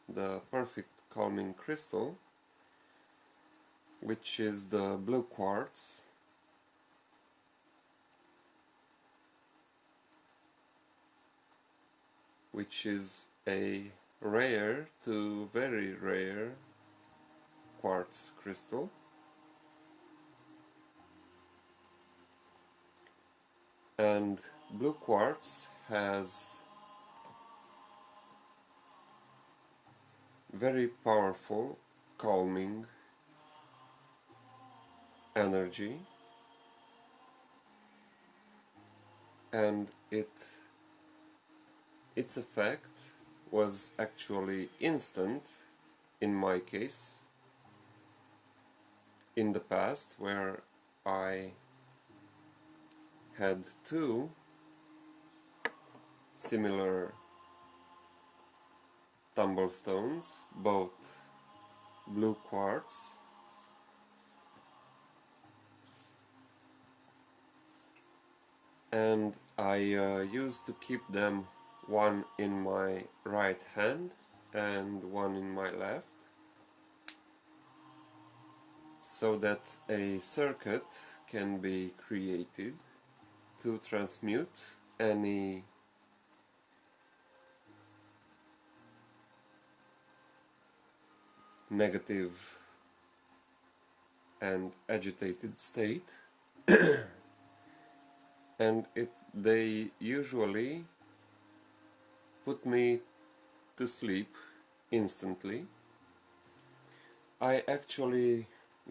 the perfect calming crystal, which is the blue quartz, which is a rare to very rare quartz crystal, and blue quartz has very powerful calming energy, and its effect was actually instant in my case in the past, where I had two similar tumblestones, both blue quartz, and I used to keep them one in my right hand and one in my left, so that a circuit can be created to transmute any negative and agitated state, and they usually put me to sleep instantly. I actually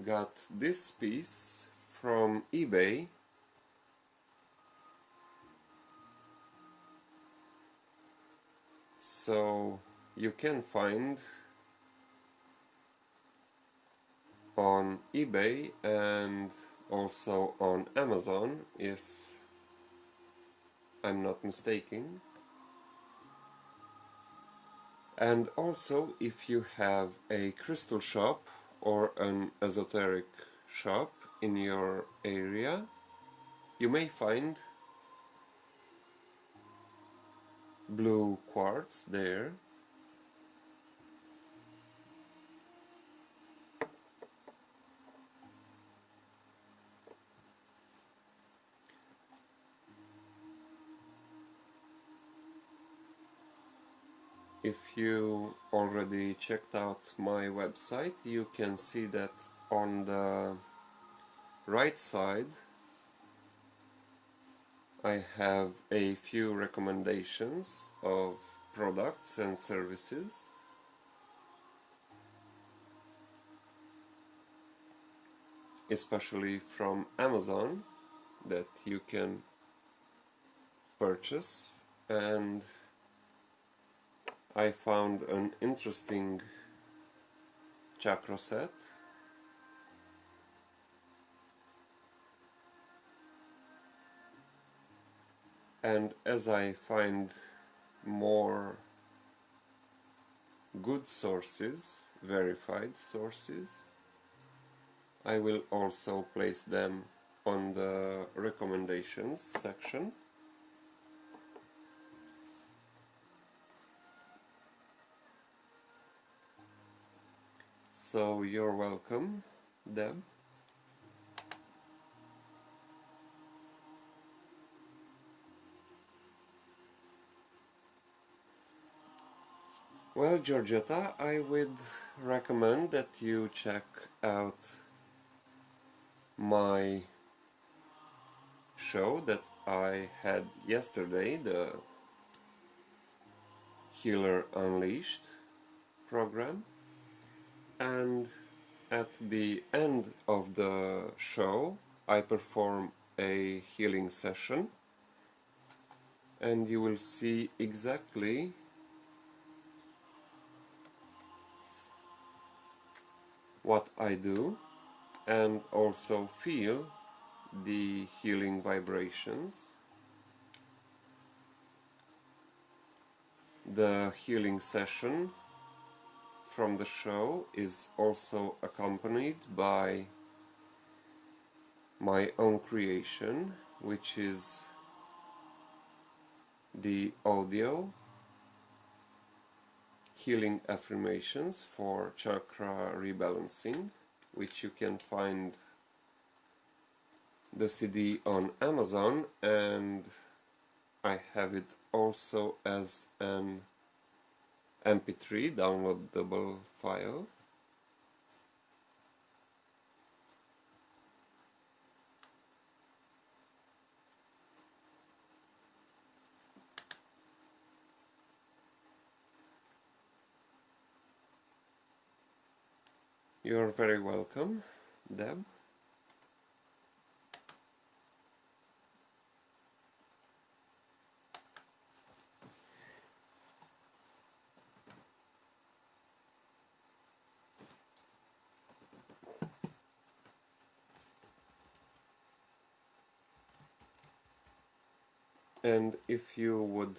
got this piece from eBay, so you can find on eBay and also on Amazon, if I'm not mistaken. And also, if you have a crystal shop or an esoteric shop in your area, you may find blue quartz there. If you already checked out my website, you can see that on the right side I have a few recommendations of products and services, especially from Amazon, that you can purchase, and I found an interesting chakra set, and as I find more good sources, verified sources, I will also place them on the recommendations section. So you're welcome, Deb. Well, Georgetta, I would recommend that you check out my show that I had yesterday, the Healer Unleashed program, and at the end of the show I perform a healing session, and you will see exactly what I do, and also feel the healing vibrations. The healing session from the show is also accompanied by my own creation, which is the audio healing affirmations for chakra rebalancing, which you can find the CD on Amazon, and I have it also as an MP3 downloadable file. You're very welcome, Deb. And if you would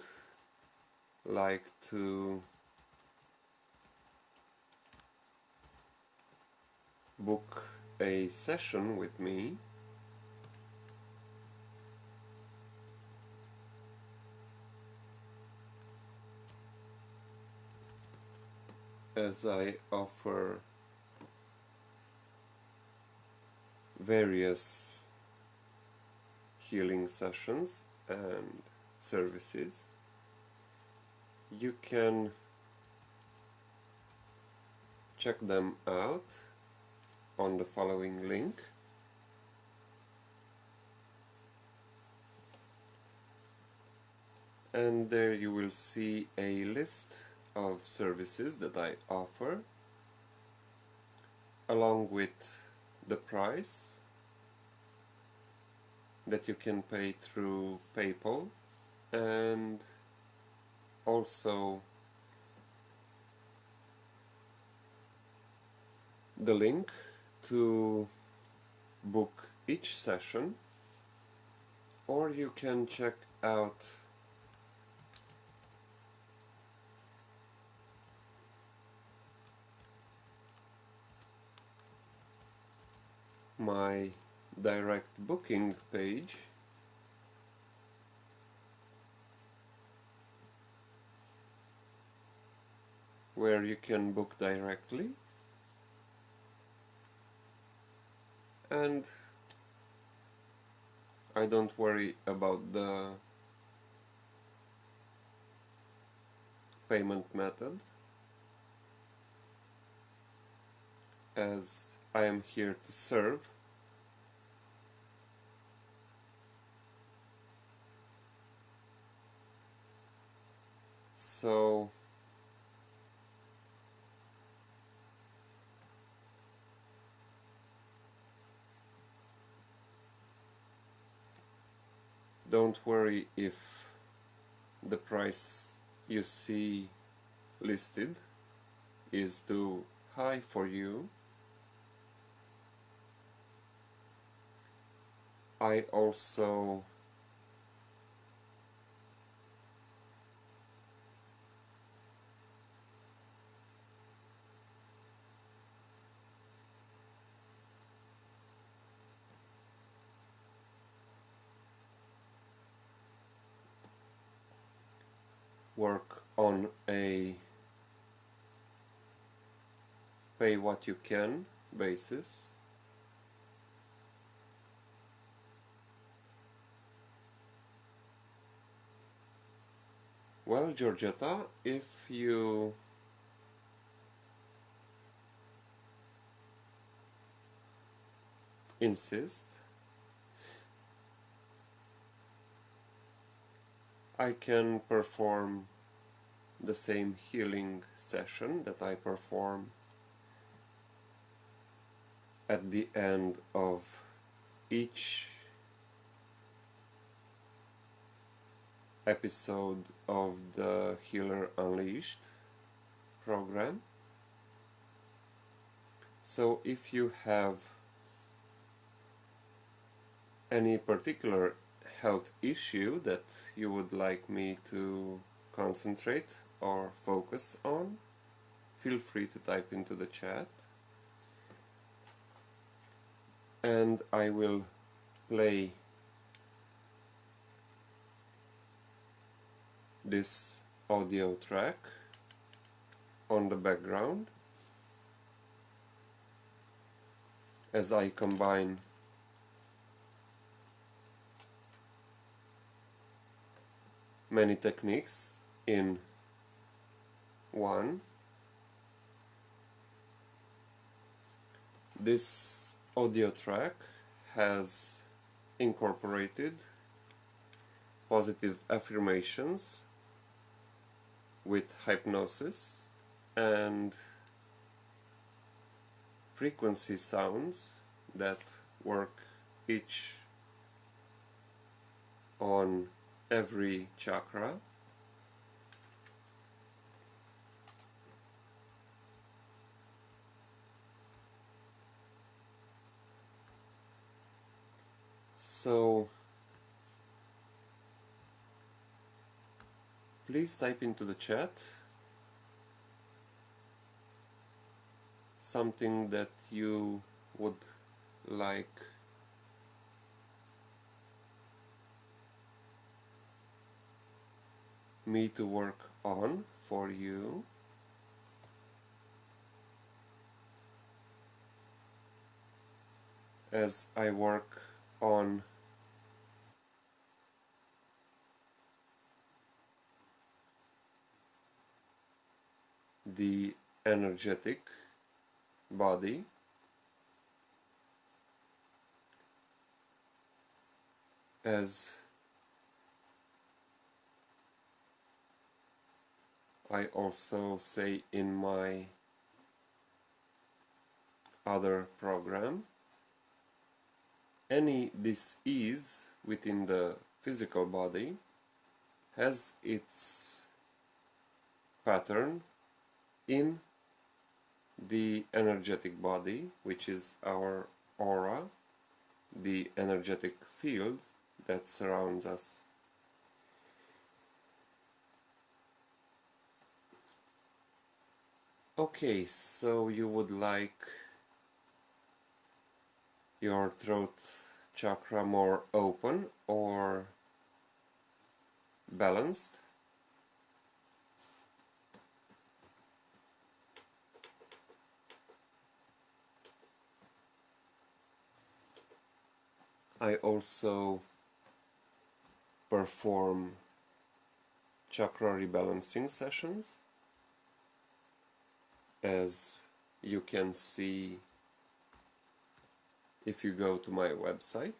like to book a session with me, as I offer various healing sessions and services, you can check them out on the following link. And there you will see a list of services that I offer, along with the price that you can pay through PayPal, and also the link to book each session, or you can check out my direct booking page, where you can book directly, and I don't worry about the payment method, as I am here to serve. So don't worry if the price you see listed is too high for you. I also work on a pay what you can basis. Well, Georgetta, if you insist, I can perform the same healing session that I perform at the end of each episode of the Healer Unleashed program. So if you have any particular health issue that you would like me to concentrate or focus on, feel free to type into the chat, and I will play this audio track on the background as I combine many techniques in one. This audio track has incorporated positive affirmations with hypnosis and frequency sounds that work each on every chakra. So please type into the chat something that you would like me to work on for you. As I work on the energetic body, as I also say in my other program, any dis-ease within the physical body has its pattern in the energetic body, which is our aura, the energetic field that surrounds us. Okay, so you would like your throat chakra more open or balanced? I also perform chakra rebalancing sessions, as you can see if you go to my website.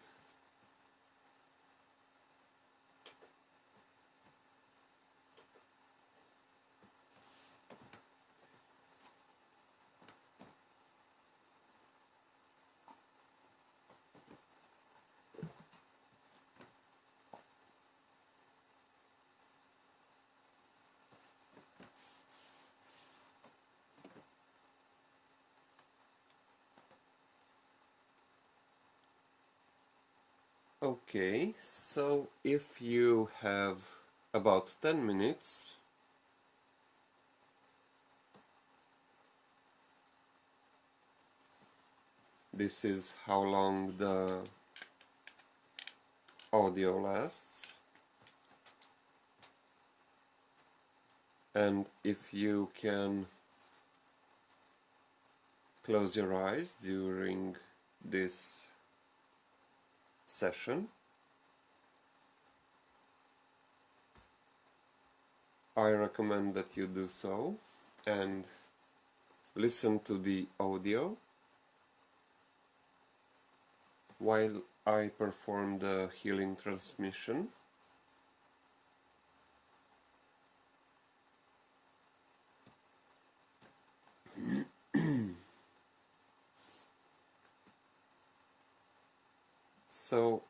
Okay, so if you have about 10 minutes, this is how long the audio lasts, and if you can close your eyes during this session, I recommend that you do so and listen to the audio while I perform the healing transmission. So,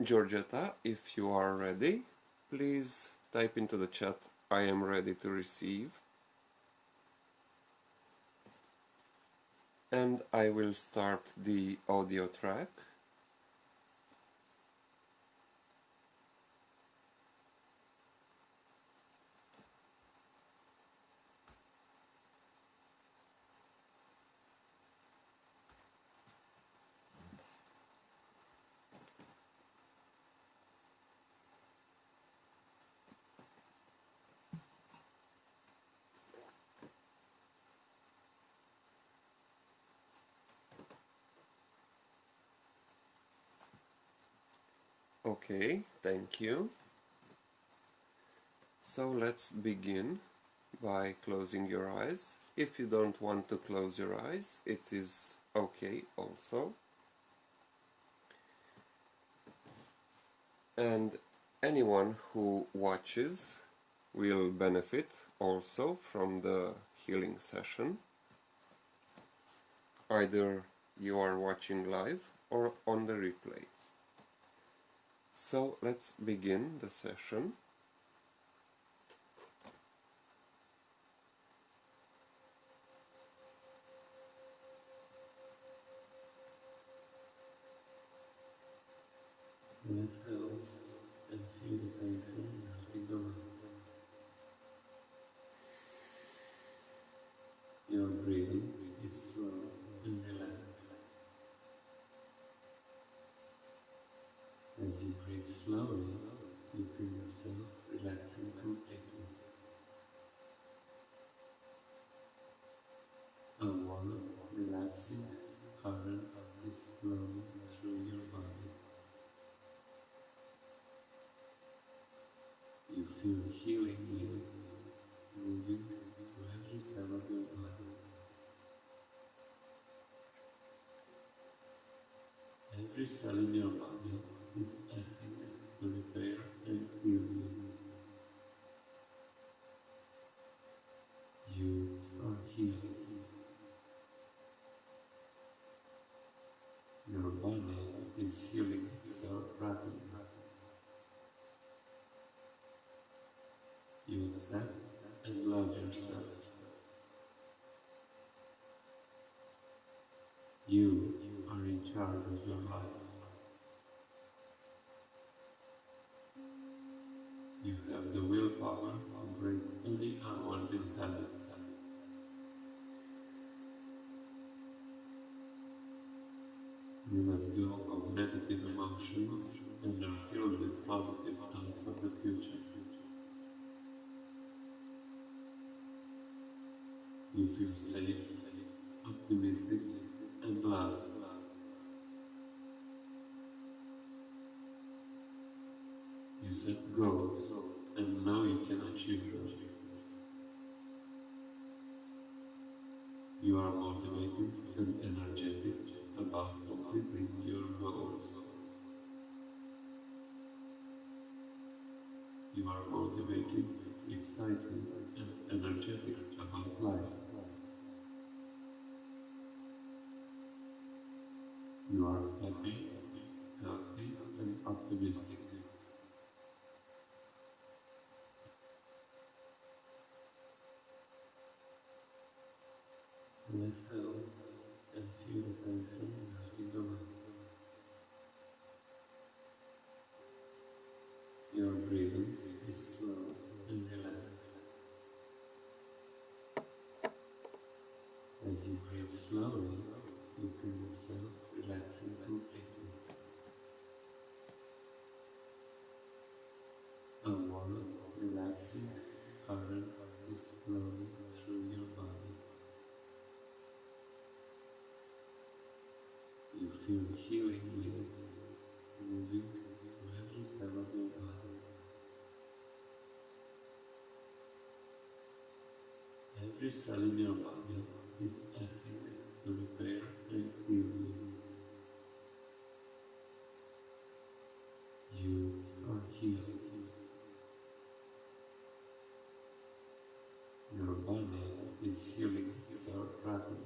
Georgetta, if you are ready, please type into the chat, I am ready to receive. And I will start the audio track. Okay, thank you. So let's begin by closing your eyes. If you don't want to close your eyes, it is okay also. And anyone who watches will benefit also from the healing session. Either you are watching live or on the replay. So let's begin the session. Let go and feel the tension melting away. Your breathing is slow and relaxed. As you breathe slowly, you feel yourself relaxing completely. A warm, relaxing current is flowing through your body. You feel healing waves moving through every cell of your body. Every cell in your body is acting to repair and heal you. You are healed. Your body is healing itself rapidly. You accept and love yourself. You are in charge of your life. You have the willpower to break any unwanted habits. You let go of negative emotions and are filled with positive thoughts of the future. You feel safe, optimistic, and loved. You set goals and know you can achieve them. You are motivated and energetic about completing your goals. You are motivated, excited, and energetic about life. You are happy, healthy, and optimistic. Let go and feel the tension melting away. Your breathing is slow and relaxed. As you breathe slowly, you feel yourself relaxing completely. A warm, relaxing current is flowing through your body. You feel healing waves moving through every cell of your body. Every cell in your body is acting to repair and heal you. You are healed. Your body is healing itself rapidly.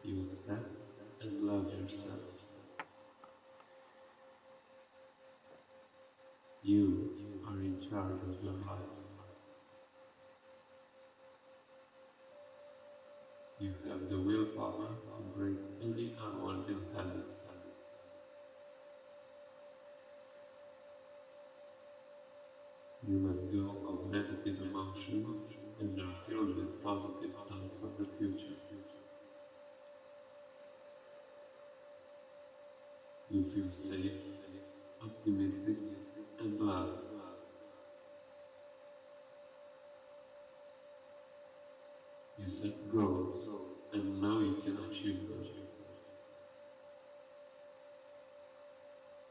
You accept and love yourself. You are in charge of your life. You have the willpower to break any unwanted habits. You let go of negative emotions and are filled with positive thoughts of the future. You feel safe, optimistic, and loved. You set goals and know you can achieve them.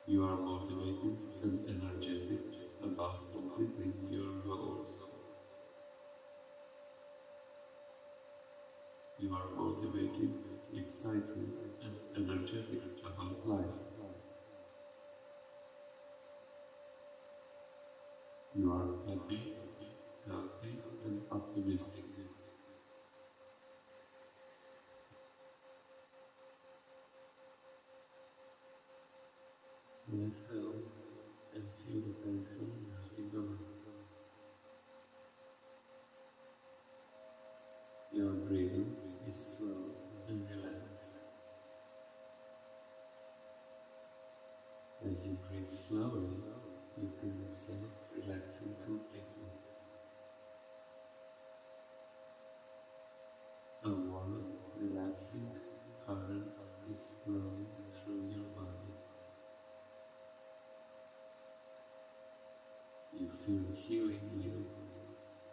You are motivated and energetic about completing your goals. You are motivated, excited, and energetic about life. You are happy, healthy, and optimistic. Let go and feel the tension melting away. Your breathing is slow and relaxed. As you breathe slowly, you feel yourself relaxing completely. A warm, relaxing current is flowing through your body. You feel healing waves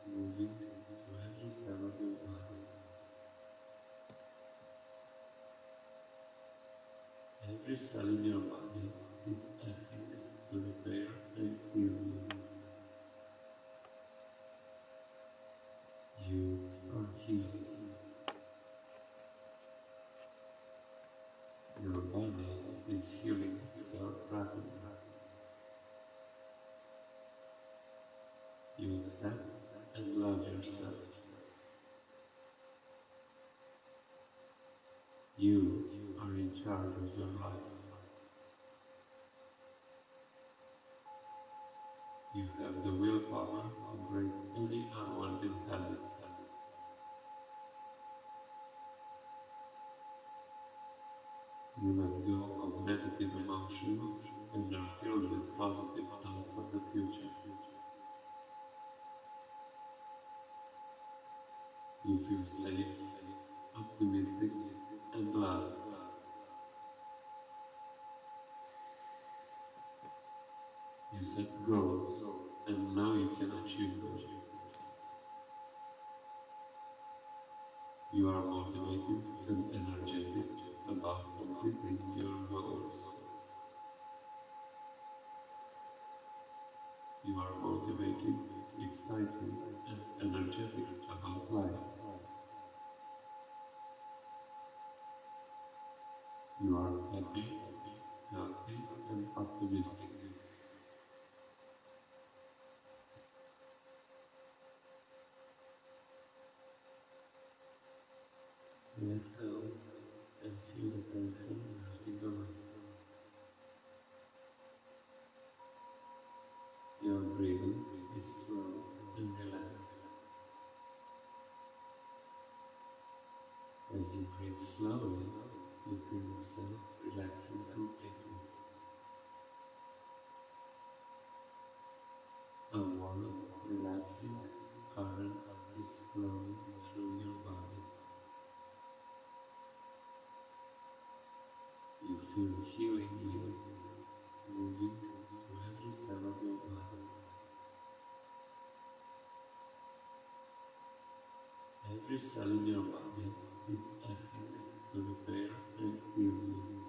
moving through every cell of your body. Every cell in your body is acting to repair and heal you. You are healed. Your body is healing itself rapidly. You accept and love yourself. You are in charge of your life. You have the willpower to break any unwanted habits. You let go of negative emotions and are filled with positive thoughts of the future. You feel safe, optimistic, and loved. You set goals and know you can achieve them. You are motivated and energetic about completing your goals. You are motivated, excited, and energetic about life. You are happy, healthy, and optimistic. Let go and feel the tension melting away. Your breathing is slow and relaxed. As you breathe slowly, you feel yourself relaxing completely. A warm, relaxing current is flowing through your body. You feel healing waves moving through every cell of your body. Every cell in your body is acting to repair and heal you.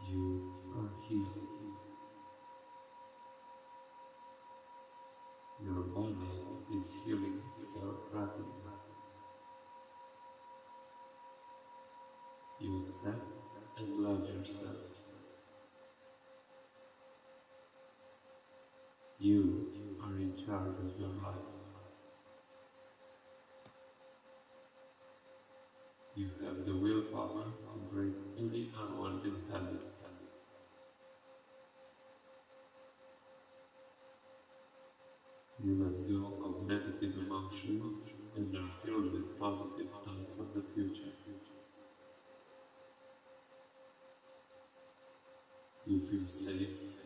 You are healed. Your body is healing itself rapidly. You accept and love yourself. You are in charge of your life. You have the willpower to break any unwanted habits. You let go of negative emotions and are filled with positive thoughts of the future. You feel safe,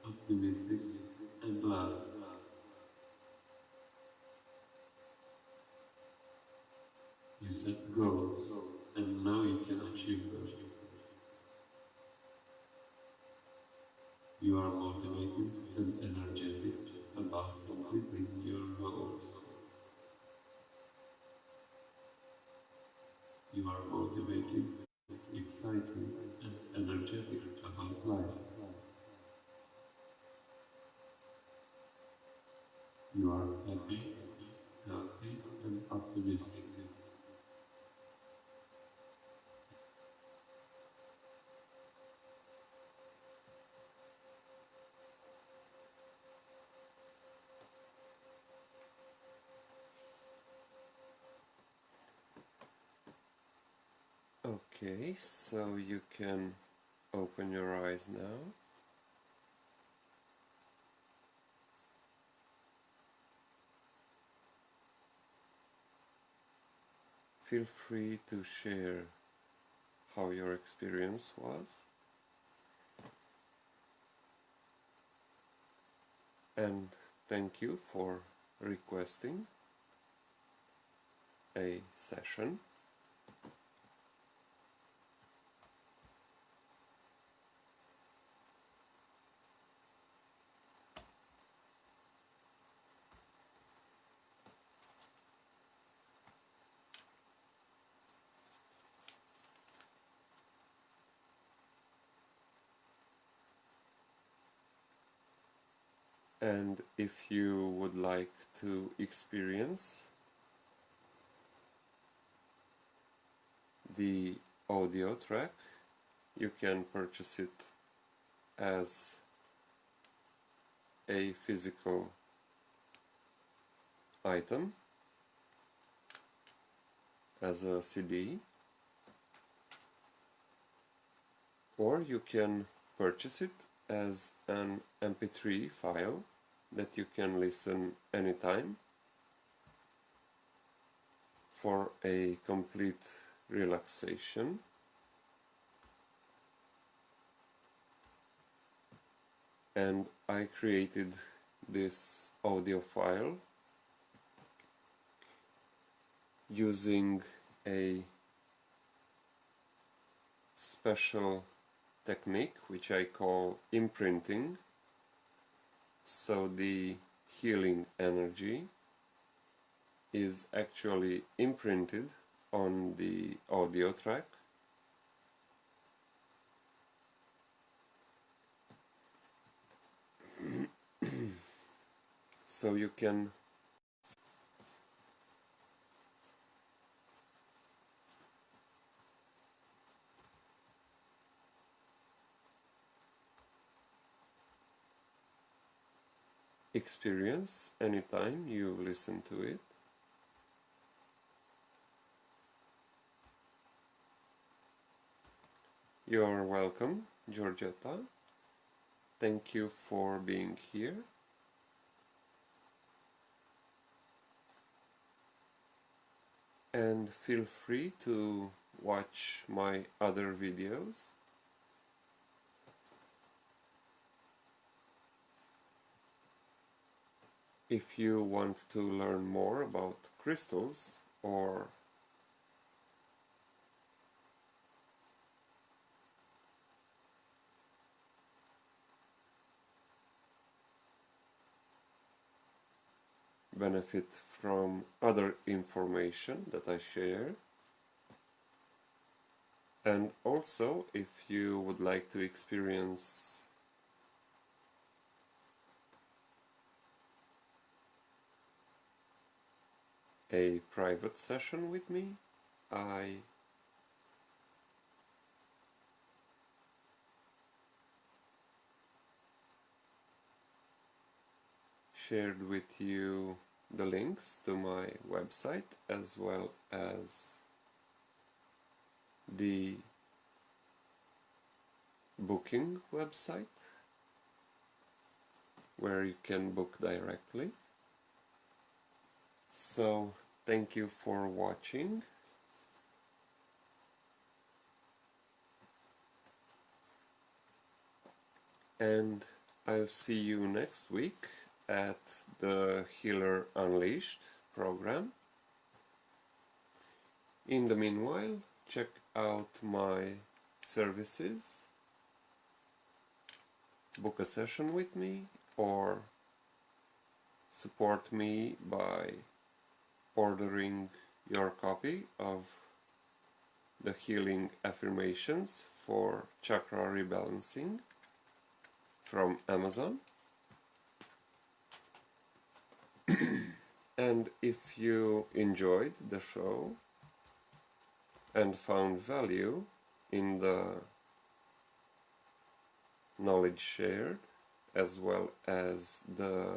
optimistic, and loved. You set goals and know you can achieve them. You are motivated and energetic about completing your goals. You are motivated, excited, and energetic about life. You are happy, healthy, and optimistic. Okay, so you can open your eyes now. Feel free to share how your experience was, and thank you for requesting a session. And if you would like to experience the audio track, you can purchase it as a physical item, as a CD, or you can purchase it as an MP3 file that you can listen anytime for a complete relaxation. And I created this audio file using a special technique which I call imprinting. So the healing energy is actually imprinted on the audio track, so you can experience anytime you listen to it. You're welcome, Georgetta. Thank you for being here. And feel free to watch my other videos. If you want to learn more about crystals or benefit from other information that I share, and also if you would like to experience a private session with me, I shared with you the links to my website as well as the booking website where you can book directly. So thank you for watching, and I'll see you next week at the Healer Unleashed program. In the meanwhile, check out my services, book a session with me, or support me by ordering your copy of the healing affirmations for chakra rebalancing from Amazon. And if you enjoyed the show and found value in the knowledge shared as well as the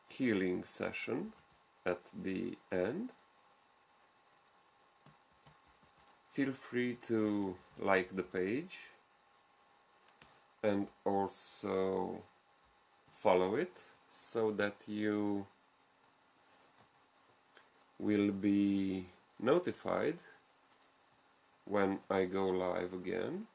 healing session at the end. Feel free to like the page and also follow it so that you will be notified when I go live again.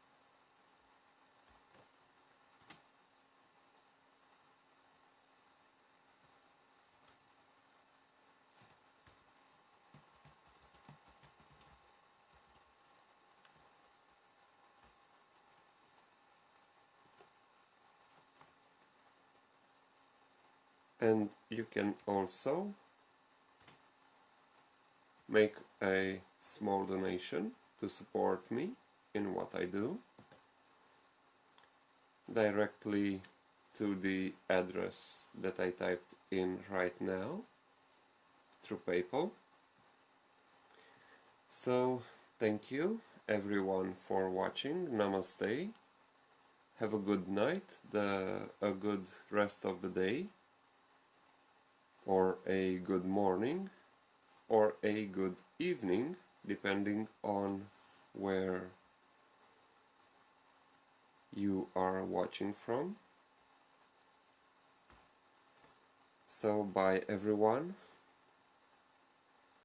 And you can also make a small donation to support me in what I do directly to the address that I typed in right now through PayPal. So thank you everyone for watching. Namaste. Have a good night, a good rest of the day, or a good morning, or a good evening, depending on where you are watching from. So bye everyone.